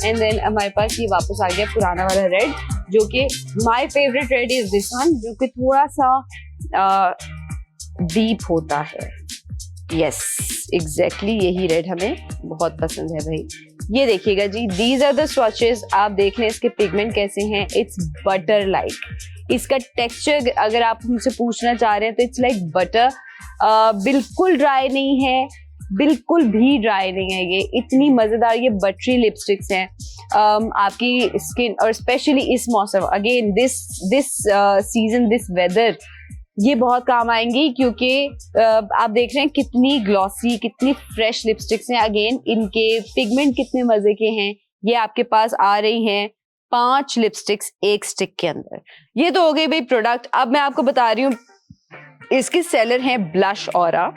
And then हमारे पास ये वापस आ गया पुराना वाला रेड, जो कि my favourite red is this one, जो कि थोड़ा सा डीप होता है। यस, एग्जैक्टली यही रेड हमें बहुत पसंद है भाई। ये देखिएगा जी, दीज आर द स्वॉचेस। आप देख लें इसके पिगमेंट कैसे हैं। इट्स बटर लाइक, इसका टेक्सचर अगर आप हमसे पूछना चाह रहे हैं तो इट्स लाइक बटर। बिल्कुल ड्राई नहीं है, बिल्कुल भी ड्राई नहीं है। ये इतनी मजेदार ये बटरी लिपस्टिक्स हैं। आपकी स्किन और स्पेशली इस मौसम, again this season, this weather, ये बहुत काम आएंगी क्योंकि आप देख रहे हैं कितनी ग्लॉसी, कितनी फ्रेश लिपस्टिक्स हैं। अगेन इनके पिगमेंट कितने मजे के हैं। ये आपके पास आ रही हैं 5 लिपस्टिक्स एक स्टिक के अंदर। ये तो हो गई भाई प्रोडक्ट। अब मैं आपको बता रही हूँ, इसके सेलर हैं ब्लश ऑरा,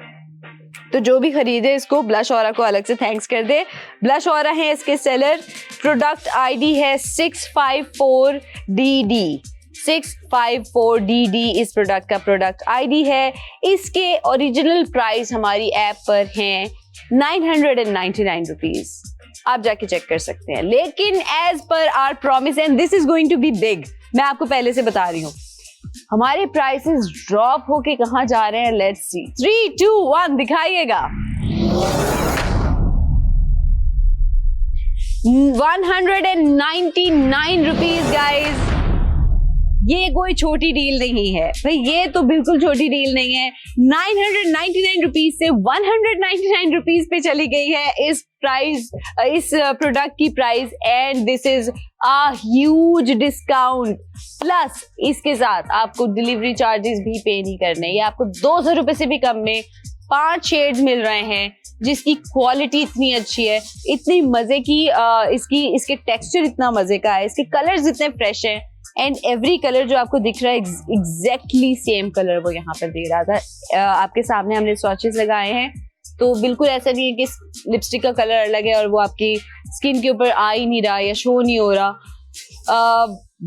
तो जो भी खरीदे इसको ब्लश ऑरा को अलग से थैंक्स कर दे। ब्लश ऑरा है इसके सेलर। प्रोडक्ट आईडी है 654DD। 654DD इस प्रोडक्ट का प्रोडक्ट आईडी है। इसके ओरिजिनल प्राइस हमारी ऐप पर हैं 999 रुपीज। आप जाके चेक कर सकते हैं। लेकिन as per our promise, and this is going to be big, मैं आपको पहले से बता रही हूँ, हमारे प्राइसेस ड्रॉप होके कहां जा रहे हैं। Let's see, 3, 2, 1 दिखाइएगा। 199 rupees guys. ये कोई छोटी डील नहीं है भाई, ये तो बिल्कुल छोटी डील नहीं है। 999 रुपीज से 199 रुपीज पे चली गई है इस प्रोडक्ट की price. And this is a huge discount. Plus इसके साथ आपको डिलीवरी चार्जेस भी पे नहीं करने। ये आपको 200 रुपए से भी कम में 5 शेड्स मिल रहे हैं, जिसकी क्वालिटी इतनी अच्छी है, इतनी मजे की, इसके टेक्सचर इतना मजे का है, इसके कलर्स इतने फ्रेश हैं। एंड एवरी कलर जो आपको दिख रहा है एग्जैक्टली सेम कलर वो यहाँ पर दे रहा था। आपके सामने हमने स्वॉचेस लगाए हैं, तो बिल्कुल ऐसा नहीं है कि लिपस्टिक का कलर अलग है और वो आपकी स्किन के ऊपर आ ही नहीं रहा या शो नहीं हो रहा।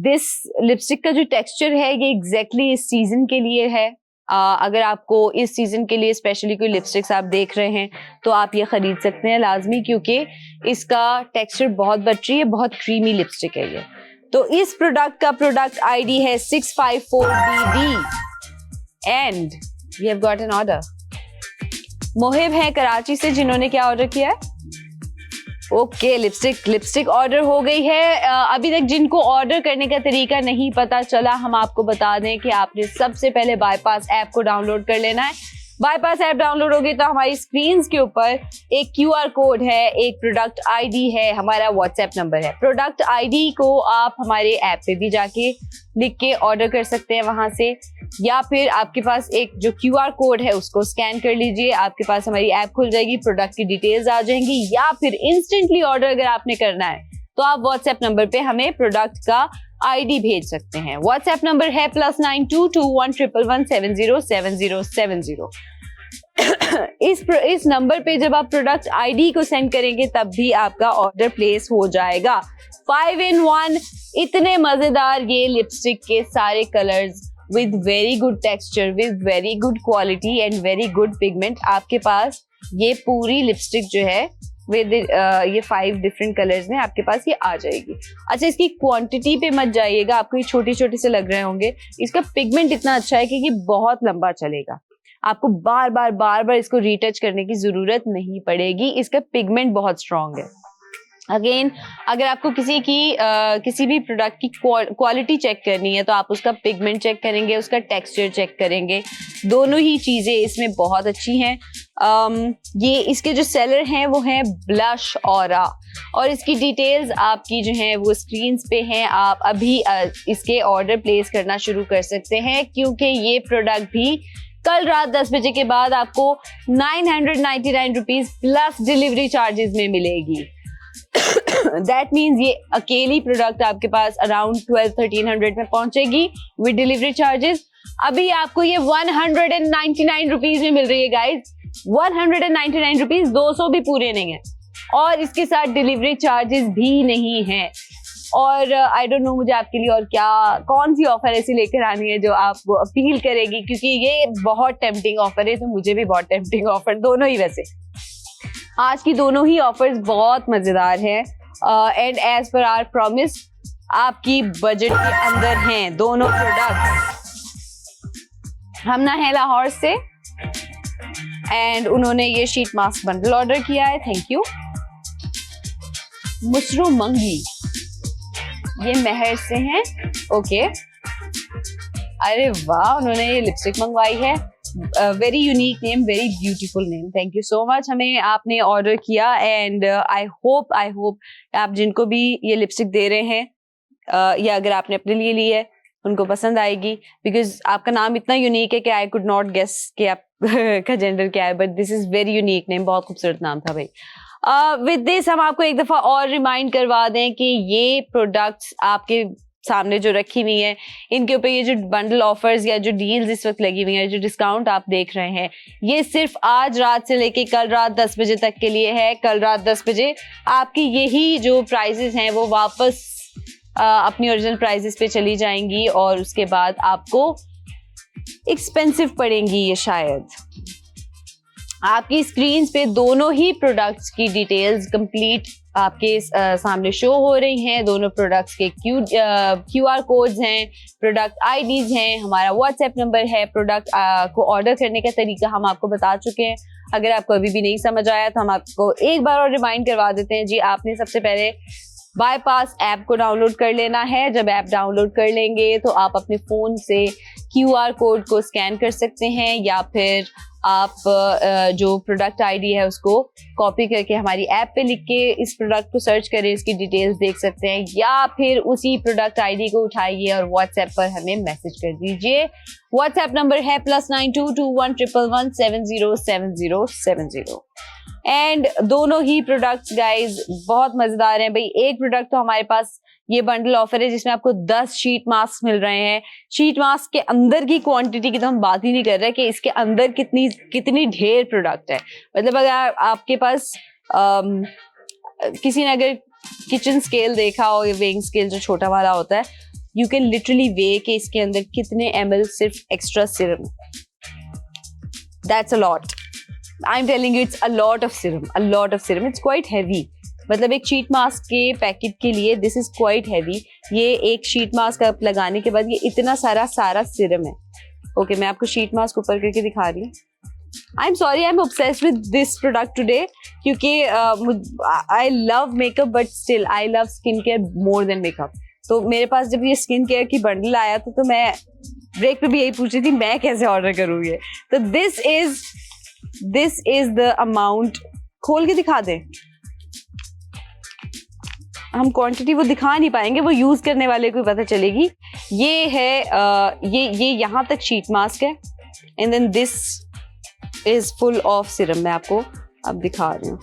दिस लिपस्टिक का जो टेक्सचर है ये एग्जैक्टली इस सीजन के लिए है। अगर आपको इस सीजन के लिए स्पेशली कोई लिपस्टिक्स आप देख रहे हैं तो आप ये खरीद सकते हैं लाजमी, क्योंकि इसका टेक्सचर बहुत बटरी है, बहुत क्रीमी लिपस्टिक है ये। तो इस प्रोडक्ट का प्रोडक्ट आईडी है 654DD and we have got an order. Mohib है कराची से, जिन्होंने क्या ऑर्डर किया है? ओके, लिपस्टिक ऑर्डर हो गई है। अभी तक जिनको ऑर्डर करने का तरीका नहीं पता चला, हम आपको बता दें कि आपने सबसे पहले बाईपास ऐप को डाउनलोड कर लेना है। बाईपास ऐप डाउनलोड होगी तो हमारी स्क्रीन के ऊपर एक QR कोड है, एक प्रोडक्ट ID है, हमारा व्हाट्सएप नंबर है। प्रोडक्ट ID को आप हमारे ऐप पे भी जाके लिख के ऑर्डर कर सकते हैं वहां से, या फिर आपके पास एक जो QR कोड है उसको स्कैन कर लीजिए, आपके पास हमारी ऐप खुल जाएगी, प्रोडक्ट की डिटेल्स आ जाएंगी। या फिर इंस्टेंटली ऑर्डर अगर आपने करना है तो आप व्हाट्सएप नंबर पे हमें प्रोडक्ट का ID भेज सकते हैं। व्हाट्सएप नंबर है +922111707070। इस नंबर पे जब आप प्रोडक्ट ID को सेंड करेंगे तब भी आपका ऑर्डर प्लेस हो जाएगा। 5 in 1 इतने मजेदार ये लिपस्टिक के सारे colours with very good texture, with very good quality and very good pigment. आपके पास ये पूरी लिपस्टिक जो है विद ये 5 डिफरेंट कलर्स में आपके पास ये आ जाएगी। अच्छा, इसकी क्वांटिटी पे मत जाइएगा, आपको ये छोटे छोटे से लग रहे होंगे। इसका पिगमेंट इतना अच्छा है कि ये बहुत लंबा चलेगा, आपको बार बार इसको रीटच करने की जरूरत नहीं पड़ेगी। इसका पिगमेंट बहुत स्ट्रॉन्ग है। अगेन, अगर आपको किसी भी प्रोडक्ट की क्वालिटी चेक करनी है तो आप उसका पिगमेंट चेक करेंगे, उसका टेक्सचर चेक करेंगे। दोनों ही चीजें इसमें बहुत अच्छी हैं। ये इसके जो सेलर हैं वो हैं ब्लश ऑरा, और इसकी डिटेल्स आपकी जो हैं वो स्क्रीन्स पे हैं। आप अभी इसके ऑर्डर प्लेस करना शुरू कर सकते हैं, क्योंकि ये प्रोडक्ट भी कल रात 10 बजे के बाद आपको 999 रुपीज प्लस डिलीवरी चार्जेस में मिलेगी। दैट मीन्स ये अकेली प्रोडक्ट आपके पास अराउंड 1200-1300 में पहुंचेगी विद डिलीवरी चार्जेस। अभी आपको ये 199 रुपीज में मिल रही है गाइज। 199 रुपीज, 200 भी पूरे नहीं है, और इसके साथ डिलीवरी चार्जेस भी नहीं है। और आई डोंट नो मुझे आपके लिए और कौन सी ऑफर ऐसी लेकर आनी है जो आपको अपील करेगी, क्योंकि ये बहुत टेम्पटिंग ऑफर है। तो मुझे भी बहुत टेम्पटिंग ऑफर, दोनों ही वैसे आज की दोनों ही ऑफर्स बहुत मजेदार हैं and as per our promise आपकी बजट के अंदर हैं दोनों प्रोडक्ट। हम ना है लाहौर से एंड उन्होंने ये शीट मास्क बंडल ऑर्डर किया है, थैंक यू। मुसरू मंगी ये महर से हैं, ओके। अरे वाह, उन्होंने ये लिपस्टिक मंगवाई है, very unique name, very beautiful name, thank you so much. हमें आपने ऑर्डर किया एंड आई होप आप जिनको भी ये लिपस्टिक दे रहे हैं या अगर आपने अपने लिए ली है उनको पसंद आएगी, बिकॉज आपका नाम इतना यूनिक है कि आई कुड नॉट गेस कि आप का जेंडर क्या है, but this is very unique name, बहुत खूबसूरत नाम था भाई। विद दिस हम आपको एक दफा और रिमाइंड करवा दें कि ये प्रोडक्ट्स आपके सामने जो रखी हुई है, इनके ऊपर ये जो बंडल ऑफर्स या जो डील्स इस वक्त लगी हुई है, जो डिस्काउंट आप देख रहे हैं, ये सिर्फ आज रात से लेके कल रात 10 बजे तक के लिए है। कल रात 10 बजे आपकी यही जो प्राइसेस हैं वो वापस अपनी ओरिजिनल प्राइसेस पे चली जाएंगी और उसके बाद आपको एक्सपेंसिव पड़ेंगी ये शायद। आपकी स्क्रीन पे दोनों ही प्रोडक्ट्स की डिटेल्स कंप्लीट आपके सामने शो हो रही हैं। दोनों प्रोडक्ट्स के QR कोड्स हैं, प्रोडक्ट IDs हैं, हमारा व्हाट्सएप नंबर है। प्रोडक्ट को ऑर्डर करने का तरीका हम आपको बता चुके हैं। अगर आपको अभी भी नहीं समझ आया तो हम आपको एक बार और रिमाइंड करवा देते हैं जी। आपने सबसे पहले बाईपास ऐप को डाउनलोड कर लेना है। जब ऐप डाउनलोड कर लेंगे तो आप अपने फ़ोन से QR कोड को स्कैन कर सकते हैं, या फिर आप जो प्रोडक्ट ID है उसको कॉपी करके हमारी ऐप पे लिख के इस प्रोडक्ट को सर्च करें, इसकी डिटेल्स देख सकते हैं, या फिर उसी प्रोडक्ट ID को उठाइए और व्हाट्सएप पर हमें मैसेज कर दीजिए। व्हाट्सएप नंबर है +922111707070। एंड दोनों ही प्रोडक्ट्स गाइज बहुत मजेदार हैं भाई। एक प्रोडक्ट तो हमारे पास ये बंडल ऑफर है जिसमें आपको 10 शीट मास्क मिल रहे हैं। शीट मास्क के अंदर की क्वांटिटी की तो हम बात ही नहीं कर रहे कि इसके अंदर कितनी ढेर प्रोडक्ट है। मतलब अगर आपके पास किसी ने अगर किचन स्केल देखा हो, या वेइंग स्केल जो छोटा वाला होता है, यू कैन लिटरली वे के इसके अंदर कितने ml सिर्फ extra serum. That's a lot, I am telling you, it's a lot of serum, it's quite heavy. मतलब एक शीट मास्क के पैकेट के लिए दिस इज क्वाइट हैवी। ये एक शीट मास्क आप लगाने के बाद ये इतना सारा सीरम है। ओके, मैं आपको शीट मास्क ऊपर करके दिखा रही हूँ। I am sorry, I am obsessed with this product today क्योंकि I love makeup but still I love skincare more than makeup. तो मेरे पास जब ये स्किन केयर की बंडल आया तो मैं ब्रेक पे भी यही पूछ रही थी मैं कैसे ऑर्डर करूँगी. तो दिस इज द अमाउंट. खोल के दिखा दें. हम क्वांटिटी वो दिखा नहीं पाएंगे, वो यूज करने वाले को पता चलेगी. ये है ये यहाँ तक शीट मास्क है and then this is full of serum. मैं आपको अब दिखा रही हूँ.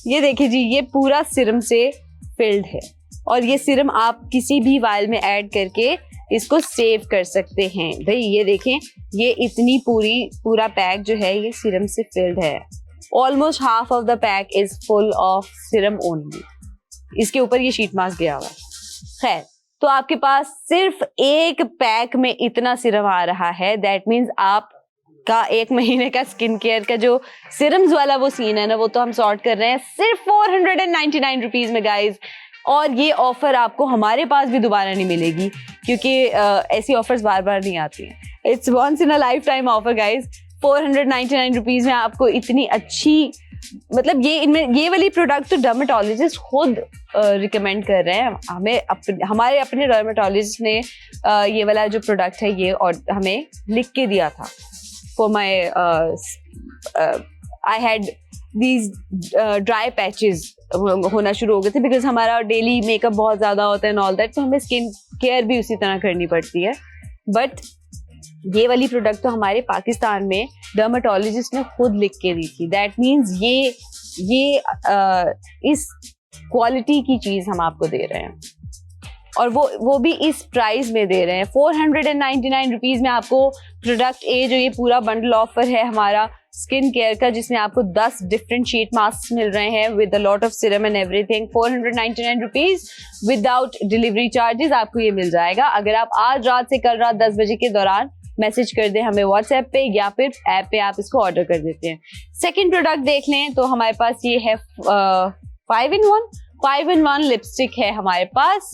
ये देखिए जी, ये पूरा सिरम से फिल्ड है और ये सिरम आप किसी भी वायल में ऐड करके इसको सेव कर सकते हैं. भाई ये देखें, ये इतनी पूरा पैक जो है ये सिरम से फिल्ड है. Almost half of the pack is full of Siram only. इसके ऊपर ये शीट मास्क गया हुआ है. खैर, तो आपके पास सिर्फ एक पैक में इतना सिरम आ रहा है. दैट मीन्स आपका 1 महीने का स्किन केयर का जो सिरम्स वाला वो सीन है ना, वो तो हम सॉर्ट कर रहे हैं सिर्फ 499 रुपीज में गाइज. और ये ऑफर आपको हमारे पास भी दोबारा नहीं मिलेगी क्योंकि ऐसी ऑफर्स बार बार नहीं आती हैं. It's once in a life time offer guys. 499 rupees में आपको इतनी अच्छी, मतलब ये वाली प्रोडक्ट तो डर्मेटोलॉजिस्ट खुद रिकमेंड कर रहे हैं हमें. हमारे अपने डर्मेटोलॉजिस्ट ने ये वाला जो प्रोडक्ट है ये और हमें लिख के दिया था. For my I had these dry patches होना शुरू हो गए थे बिकॉज हमारा डेली मेकअप बहुत ज़्यादा होता है एंड ऑल दैट. तो हमें स्किन केयर भी उसी तरह करनी पड़ती है. बट ये वाली प्रोडक्ट तो हमारे पाकिस्तान में डर्मेटोलॉजिस्ट ने खुद लिख के दी थी. दैट मीन्स ये इस क्वालिटी की चीज़ हम आपको दे रहे हैं और वो भी इस प्राइस में दे रहे हैं. 499 रुपीज़ में आपको प्रोडक्ट ए जो ये पूरा बंडल ऑफर है हमारा स्किन केयर का, जिसमें आपको 10 डिफरेंट शीट मास्क मिल रहे हैं with a lot of serum and everything. 499 rupees without delivery charges आपको ये मिल जाएगा. अगर आप आज रात से कल रात 10 बजे के दौरान मैसेज कर दें हमें व्हाट्सएप पे या फिर ऐप पे, आप इसको ऑर्डर कर देते हैं. सेकेंड प्रोडक्ट देख लें तो हमारे पास ये है 5-in-1 लिपस्टिक है हमारे पास,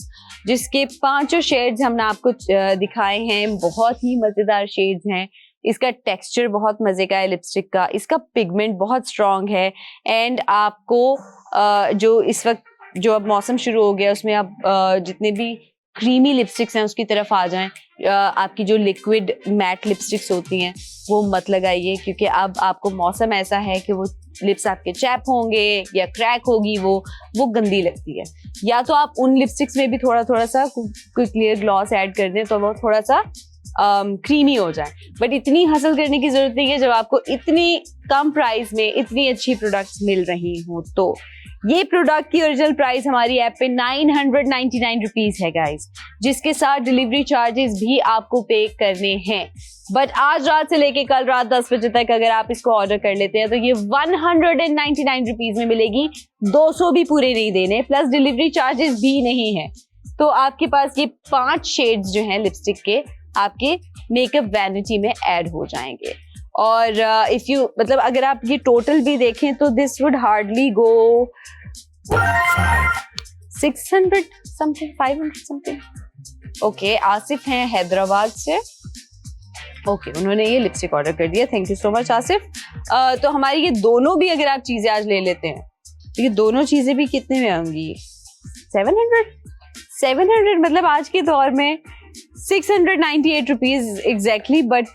जिसके 5 शेड्स हमने आपको दिखाए हैं. बहुत ही मजेदार शेड्स हैं. इसका टेक्सचर बहुत मजे का है लिपस्टिक का. इसका पिगमेंट बहुत स्ट्रॉन्ग है एंड आपको जो इस वक्त जो अब मौसम शुरू हो गया उसमें आप जितने भी क्रीमी लिपस्टिक्स हैं उसकी तरफ आ जाएं. आपकी जो लिक्विड मैट लिपस्टिक्स होती हैं वो मत लगाइए क्योंकि अब आपको मौसम ऐसा है कि वो लिप्स आपके चैप होंगे या क्रैक होगी, वो गंदी लगती है. या तो आप उन लिपस्टिक्स में भी थोड़ा सा कोई क्लियर ग्लॉस ऐड कर दें तो वो थोड़ा सा क्रीमी हो जाए. बट इतनी हसल करने की जरूरत नहीं है जब आपको इतनी कम प्राइस में इतनी अच्छी प्रोडक्ट्स मिल रही हो. तो ये प्रोडक्ट की ओरिजिनल प्राइस हमारी ऐप पे 999 रुपीज है गाइस, जिसके साथ डिलीवरी चार्जेस भी आपको पे करने हैं. बट आज रात से लेके कल रात 10 बजे तक अगर आप इसको ऑर्डर कर लेते हैं तो ये 199 रुपीज में मिलेगी. 200 भी पूरे नहीं देने, प्लस डिलीवरी चार्जेस भी नहीं है. तो आपके पास ये 5 शेड्स जो हैं लिपस्टिक के आपके मेकअप वैनिटी में ऐड हो जाएंगे. और इफ यू मतलब अगर आप ये टोटल भी देखें तो this would hardly go 600 something 500 something. Okay, Asif हैं हैदराबाद से. ओके, उन्होंने ये लिपस्टिक ऑर्डर कर दिया. Thank you so much Asif. तो हमारी ये दोनों भी अगर आप चीजें आज ले लेते हैं तो ये दोनों चीजें भी कितने में आएंगी? 700 मतलब आज के दौर में 698 रुपीज एग्जैक्टली. बट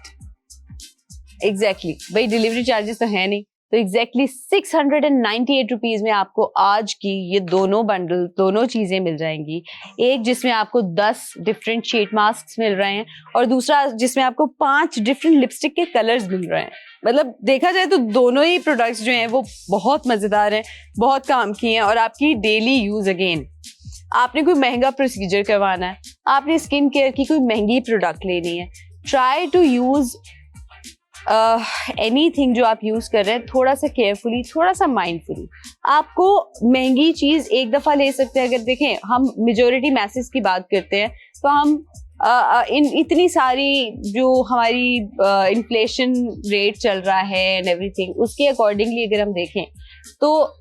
एग्जैक्टली भाई डिलीवरी चार्जेस तो है नहीं, तो एग्जैक्टली 698 रुपीज में आपको आज की ये दोनों चीजें मिल जाएंगी. एक जिसमें आपको 10 डिफरेंट शीट मास्क मिल रहे हैं और दूसरा जिसमें आपको 5 डिफरेंट लिपस्टिक के कलर्स मिल रहे हैं. मतलब देखा जाए तो दोनों ही प्रोडक्ट्स जो हैं वो बहुत मजेदार हैं, बहुत काम की हैं और आपकी डेली यूज. अगेन आपने कोई महंगा प्रोसीजर करवाना है, आपने स्किन केयर की कोई महंगी प्रोडक्ट लेनी है, ट्राई टू यूज एनीथिंग जो आप यूज कर रहे हैं थोड़ा सा केयरफुली, थोड़ा सा माइंडफुली. आपको महंगी चीज एक दफा ले सकते हैं. अगर देखें हम मेजोरिटी मैसेज की बात करते हैं तो हम इतनी सारी जो हमारी इन्फ्लेशन रेट चल रहा है एंड एवरीथिंग, उसके अकॉर्डिंगली अगर हम देखें तो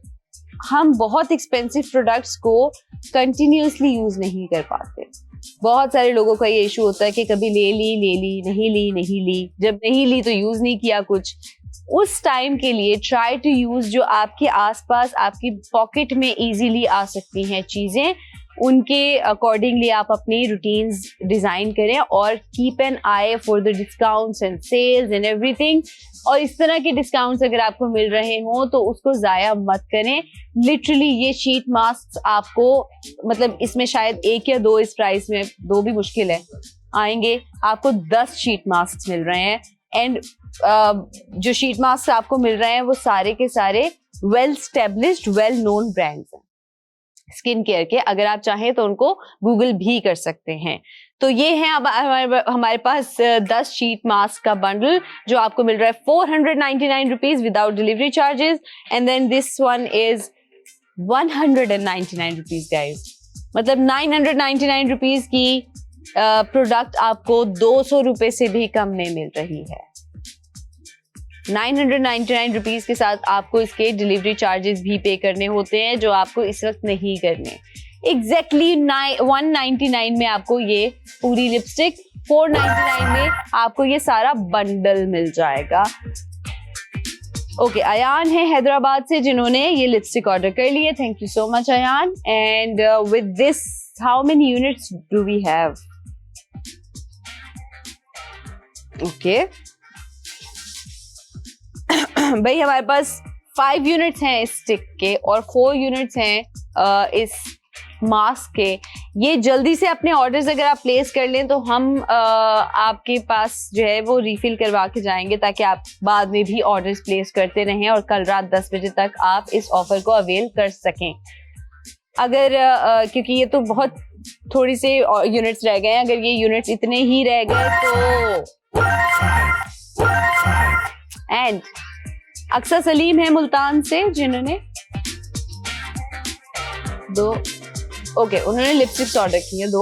हम बहुत एक्सपेंसिव प्रोडक्ट्स को कंटिन्यूसली यूज नहीं कर पाते. बहुत सारे लोगों का ये इशू होता है कि कभी ले ली, नहीं ली, जब नहीं ली तो यूज नहीं किया कुछ। उस टाइम के लिए ट्राई टू यूज जो आपके आसपास आपकी पॉकेट में इजीली आ सकती हैं चीजें, उनके अकॉर्डिंगली आप अपनी रूटीन्स डिजाइन करें और keep an eye for the discounts and sales and everything. और इस तरह के डिस्काउंट्स अगर आपको मिल रहे हों तो उसको जाया मत करें। लिटरली ये शीट मास्क आपको, मतलब इसमें शायद 1 या 2 इस प्राइस में, 2 भी मुश्किल है आएंगे, आपको 10 शीट मास्क मिल रहे हैं। एंड जो शीट मास्क आपको मिल रहे हैं वो सारे के सारे well established, well known brands हैं स्किन केयर के। अगर आप चाहें तो उनको गूगल भी कर सकते हैं। तो ये है अब हमारे पास 10 शीट मास्क का बंडल जो आपको मिल रहा है 499 rupees without delivery charges. And then this one is 199 rupees guys, मतलब 999 रुपीज की प्रोडक्ट आपको 200 रुपए से भी कम में मिल रही है। 999 रुपीज के साथ आपको इसके डिलीवरी चार्जेस भी पे करने होते हैं जो आपको इस वक्त नहीं करने। एग्जैक्टली 199 में आपको ये पूरी लिपस्टिक, 499 में आपको ये सारा बंडल मिल जाएगा। ओके, अयान है हैदराबाद से जिन्होंने ये लिपस्टिक ऑर्डर कर ली है। Thank you so much Ayaan. And with this how many units do we have? Okay भाई, हमारे पास 5 यूनिट्स हैं इस स्टिक के और 4 यूनिट्स हैं इस मास्क के। ये जल्दी से अपने ऑर्डर्स अगर आप प्लेस कर लें तो हम आपके पास जो है वो रिफिल करवा के जाएंगे ताकि आप बाद में भी ऑर्डर्स प्लेस करते रहें और कल रात 10 बजे तक आप इस ऑफर को अवेल कर सकें। अगर क्योंकि ये तो बहुत थोड़ी से यूनिट्स रह गए हैं, अगर ये यूनिट्स इतने ही रह गए तो। एंड अक्सर सलीम है मुल्तान से जिन्होंने 2 उन्होंने लिपस्टिक्स ऑर्डर की है 2।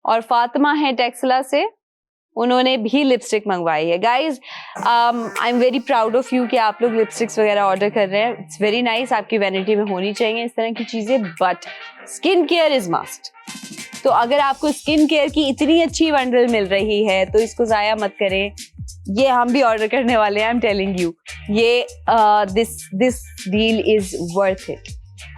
और फातिमा है टेक्सला से, उन्होंने भी लिपस्टिक मंगवाई है। Guys I am very proud of you कि आप लोग लिपस्टिक्स वगैरह ऑर्डर कर रहे हैं। इट्स वेरी नाइस, आपकी वैनिटी में होनी चाहिए इस तरह की चीजें, but skin care is must. तो अगर आपको स्किन केयर की इतनी अच्छी बंडल मिल रही है तो इसको जाया मत करें। ये हम भी ऑर्डर करने वाले हैं, आई एम टेलिंग यू। ये this deal is worth it.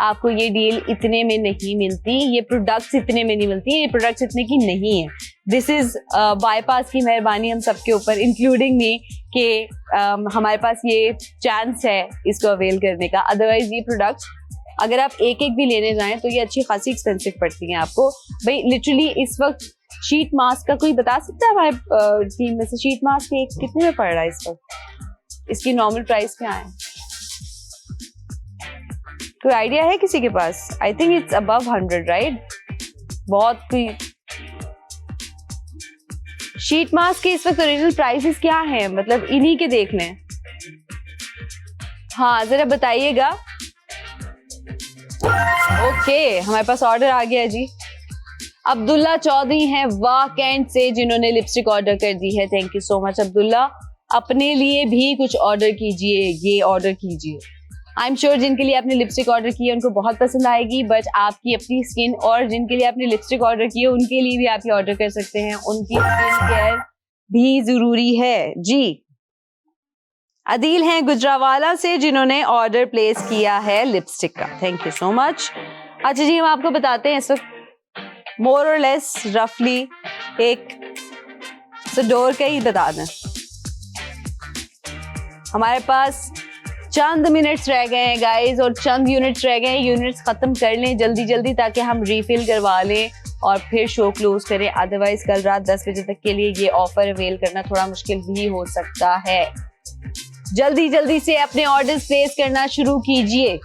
आपको ये डील इतने में नहीं मिलती, ये प्रोडक्ट्स इतने में नहीं मिलती, ये प्रोडक्ट्स इतने की नहीं है। दिस इज बाईपास की मेहरबानी हम सबके ऊपर, इंक्लूडिंग मी, कि हमारे पास ये चांस है इसको अवेल करने का। अदरवाइज ये प्रोडक्ट्स अगर आप एक भी लेने जाएं तो ये अच्छी खासी एक्सपेंसिव पड़ती हैं आपको। भाई लिटरली इस वक्त शीट मास्क का कोई बता सकता है हमारे टीम में से, शीट मास्क एक कितने में पड़ रहा है इस वक्त? इसकी नॉर्मल प्राइस क्या है? कोई आइडिया है किसी के पास? I think it's above 100 right? बहुत कोई शीट मास्क के इस वक्त ओरिजिनल प्राइसेस क्या हैं, मतलब इन्हीं के देख लें। हाँ जरा बताइएगा। ओके हमारे पास ऑर्डर आ गया जी। अब्दुल्ला चौधरी हैं वाह कैंट से जिन्होंने लिपस्टिक ऑर्डर कर दी है। Thank you so much Abdullah. अपने लिए भी कुछ ऑर्डर कीजिए, ये ऑर्डर कीजिए। आई एम श्योर जिनके लिए आपने लिपस्टिक ऑर्डर की है उनको बहुत पसंद आएगी, बट आपकी अपनी स्किन और जिनके लिए आपने लिपस्टिक ऑर्डर की है उनके लिए भी आप ये ऑर्डर कर सकते हैं। उनकी स्किन केयर भी जरूरी है जी। अदील हैं गुजरावाला से जिन्होंने ऑर्डर प्लेस किया है लिपस्टिक का। Thank you so much. अच्छा जी, हम आपको बताते हैं इस वक्त मोर और लेस रफली एक सडोर का ही बता दें। हमारे पास चंद मिनट्स रह गए हैं गाइस और चंद यूनिट्स रह गए हैं। यूनिट्स खत्म कर लें जल्दी जल्दी ताकि हम रिफिल करवा लें और फिर शो क्लोज करें। अदरवाइज कल रात 10 बजे तक के लिए ये ऑफर अवेल करना थोड़ा मुश्किल भी हो सकता है। जल्दी जल्दी से अपने ऑर्डर्स प्लेस करना शुरू कीजिए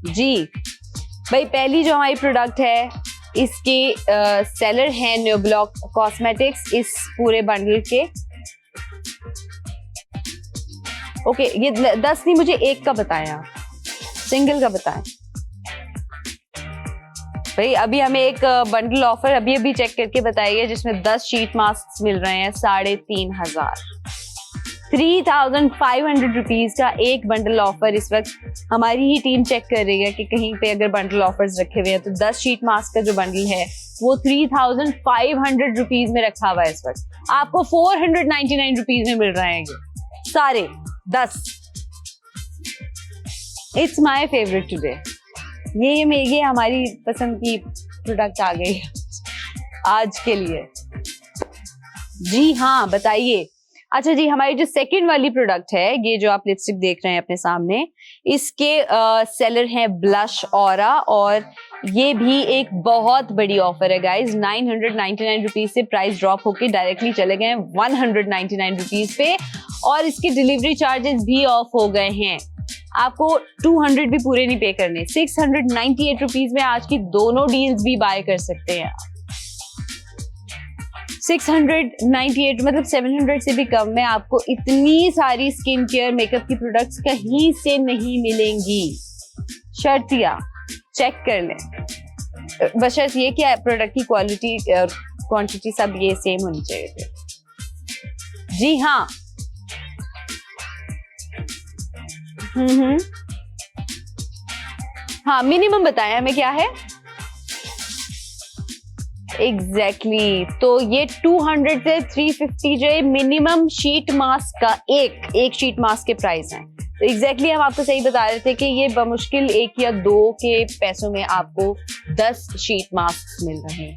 जी। भाई पहली जो हमारी प्रोडक्ट है इसके सेलर हैं न्यूब्लॉक कॉस्मेटिक्स इस पूरे बंडल के। ओके ये 10 नहीं, मुझे एक का बताया, सिंगल का बताएं भाई। अभी हमें एक बंडल ऑफर अभी चेक करके बताइए जिसमें 10 शीट मास्क मिल रहे हैं 3500। 3,500 रुपीज का एक बंडल ऑफर इस वक्त हमारी ही टीम चेक कर रही है कि कहीं पे अगर बंडल ऑफर्स रखे हुए हैं तो 10 शीट मास्क का जो बंडल है वो 3,500 रुपीज में रखा हुआ है इस वक्त। आपको 499 रुपीज में मिल रहे हैं ये सारे 10। It's my favourite today. ये हमारी पसंद की प्रोडक्ट आ गई आज के लिए। जी हाँ, बताइए। अच्छा जी, हमारी जो सेकंड वाली प्रोडक्ट है, ये जो आप लिपस्टिक देख रहे हैं अपने सामने, इसके सेलर है ब्लश ऑरा, और ये भी एक बहुत बड़ी ऑफर है गाइज। 999 रुपीज से प्राइस ड्रॉप होके डायरेक्टली चले गए 199 रुपीज पे, और इसके डिलीवरी चार्जेस भी ऑफ हो गए हैं। आपको 200 भी पूरे नहीं पे करने। 698 रुपीज में आज की दोनों डील्स भी बाय कर सकते हैं। 698 मतलब 700 से भी कम में आपको इतनी सारी स्किन केयर मेकअप की प्रोडक्ट्स कहीं से नहीं मिलेंगी। शर्तिया चेक कर लें, बशर्त ये कि प्रोडक्ट की क्वालिटी क्वांटिटी सब ये सेम होनी चाहिए थे। जी हाँ, हाँ मिनिमम बताया हमें क्या है एग्जैक्टली तो ये 200 से 350 जो मिनिमम शीट मास्क का एक शीट मास्क के प्राइस हैं। तो एग्जैक्टली हम आपको सही बता रहे थे कि ये बमुश्किल 1 या 2 के पैसों में आपको 10 शीट मास्क मिल रहे हैं।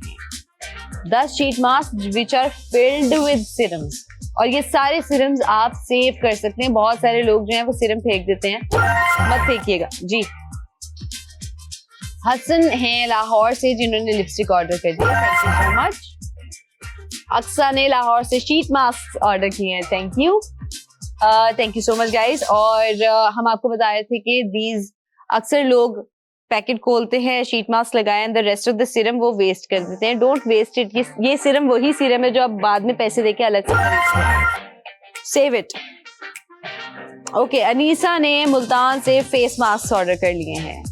10 sheet mask which are filled with serums, और ये सारे सिरम्स आप सेव कर सकते हैं। बहुत सारे लोग जो हैं वो सिरम फेंक देते हैं, मत फेंकिएगा जी। हसन हैं लाहौर से जिन्होंने लिपस्टिक ऑर्डर कर दिया, thank you so much. Aqsa ने लाहौर से शीट मास्क ऑर्डर किए हैं, thank you so much guys. और हम आपको बता रहे थे कि दीज अक्सर लोग पैकेट खोलते हैं, शीट मास्क लगाए, and the rest of the serum वो वेस्ट कर देते हैं। Don't waste it. ये सीरम वही सीरम है जो आप बाद में पैसे देके अलग से खरीदते हैं। Save it. ओके, अनीसा ने मुल्तान से फेस मास्क ऑर्डर कर लिए हैं,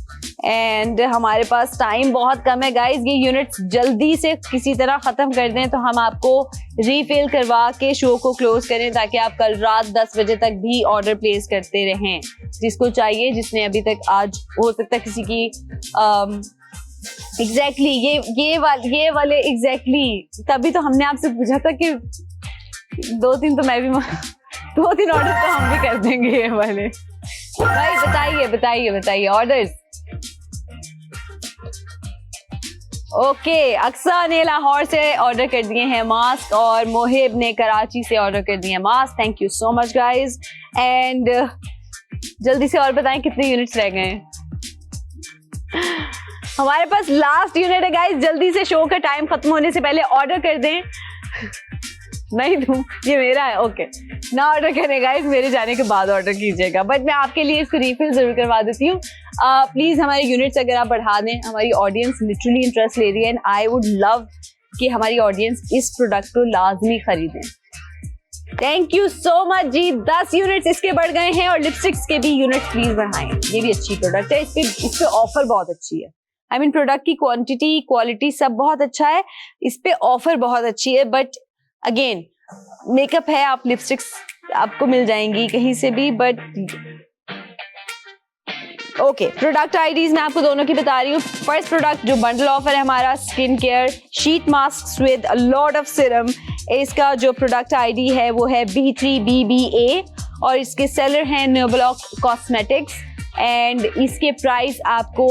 एंड हमारे पास टाइम बहुत कम है गाइज। ये यूनिट्स जल्दी से किसी तरह खत्म कर दें तो हम आपको रीफिल करवा के शो को क्लोज करें, ताकि आप कल रात 10 बजे तक भी ऑर्डर प्लेस करते रहें। जिसको चाहिए, जिसने अभी तक, आज हो सकता है किसी की एग्जैक्टली ये वाले एग्जैक्टली तभी तो हमने आपसे पूछा था कि 2-3 तो मैं भी 2-3 ऑर्डर तो हम भी कर देंगे ये वाले। भाई बताइए ऑर्डर्स। ओके, अक्सा ने लाहौर से ऑर्डर कर दिए हैं मास्क, और मोहिब ने कराची से ऑर्डर कर दिए हैं mask. Thank you so much guys. And जल्दी से और बताएं कितने यूनिट्स रह गए हैं। हमारे पास लास्ट यूनिट है गाइज, जल्दी से शो का टाइम खत्म होने से पहले ऑर्डर कर दें। नहीं दूं, ये मेरा है। ओके, ना ऑर्डर करें गाइज, मेरे जाने के बाद ऑर्डर कीजिएगा, बट मैं आपके लिए इसको रीफिल जरूर करवा देती हूँ। प्लीज हमारे यूनिट्स अगर आप बढ़ा दें, हमारी ऑडियंस लिटरली इंटरेस्ट ले रही है, एंड आई वुड लव कि हमारी ऑडियंस इस प्रोडक्ट को लाजमी खरीदें। थैंक यू सो मच जी। 10 यूनिट्स इसके बढ़ गए हैं, और लिपस्टिक्स के भी यूनिट्स प्लीज बढ़ाएं। ये भी अच्छी प्रोडक्ट है, इस पे ऑफर बहुत अच्छी है। आई मीन प्रोडक्ट की क्वांटिटी, क्वालिटी सब बहुत अच्छा है, इस पे ऑफर बहुत अच्छी है। बट अगेन मेकअप है, आप लिपस्टिक्स आपको मिल जाएंगी कहीं से भी। बट ओके, प्रोडक्ट आईडीज मैं आपको दोनों की बता रही हूँ। फर्स्ट प्रोडक्ट जो बंडल ऑफर है हमारा, skin care sheet mask with a lot of Siram. इसका जो प्रोडक्ट आईडी है वो है B3BBA, और इसके सेलर हैं न्यूब्लॉक कॉस्मेटिक्स, एंड इसके प्राइस आपको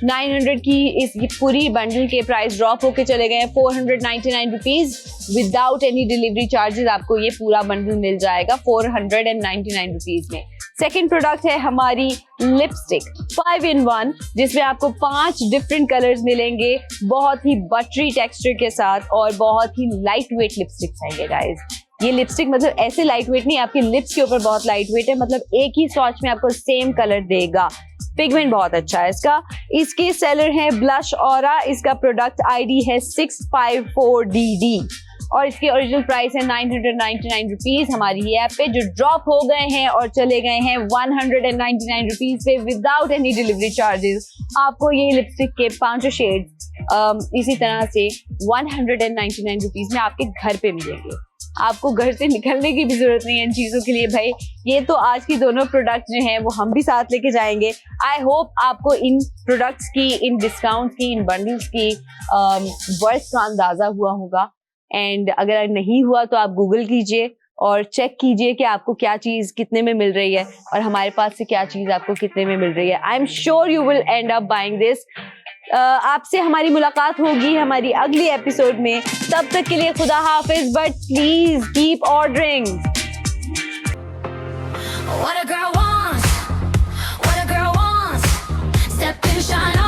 900 की इस पूरी बंडल के प्राइस ड्रॉप होके चले गए 499 rupees. Without any delivery charges आपको ये पूरा बंडल मिल जाएगा 499 रुपीज में। सेकेंड प्रोडक्ट है हमारी लिपस्टिक 5-in-1, जिसमें आपको 5 डिफरेंट कलर्स मिलेंगे, बहुत ही बटरी टेक्सचर के साथ, और बहुत ही लाइट वेट लिपस्टिक्स हैं ये गाइज। ये लिपस्टिक मतलब ऐसे लाइट वेट नहीं, आपके लिप्स के ऊपर बहुत लाइट वेट है, मतलब एक ही स्वॉच में आपको सेम कलर देगा। पिगमेंट बहुत अच्छा है इसका। इसके सेलर है ब्लश ऑरा, इसका प्रोडक्ट आईडी है 654DD, और इसके ओरिजिनल प्राइस है 999 रुपीज हमारी ऐप पे, जो ड्रॉप हो गए हैं और चले गए हैं 199 रुपीज पे विदाउट एनी डिलीवरी चार्जेस। आपको ये लिपस्टिक के 5 शेड्स इसी तरह से 199 रुपीज में आपके घर पे मिलेंगे। आपको घर से निकलने की भी जरूरत नहीं है इन चीजों के लिए भाई। ये तो आज की दोनों प्रोडक्ट जो हैं वो हम भी साथ लेके जाएंगे। आई होप आपको इन प्रोडक्ट्स की, इन डिस्काउंट की, इन बंडल्स की वर्थ का अंदाजा हुआ होगा। एंड अगर नहीं हुआ तो आप गूगल कीजिए और चेक कीजिए कि आपको क्या चीज कितने में मिल रही है और हमारे पास से क्या चीज आपको कितने में मिल रही है। I am sure you will and up buying this. आपसे हमारी मुलाकात होगी हमारी अगली एपिसोड में। तब तक के लिए खुदा हाफिज, but please keep ordering. What a girl wants, what a girl wants. Step and shine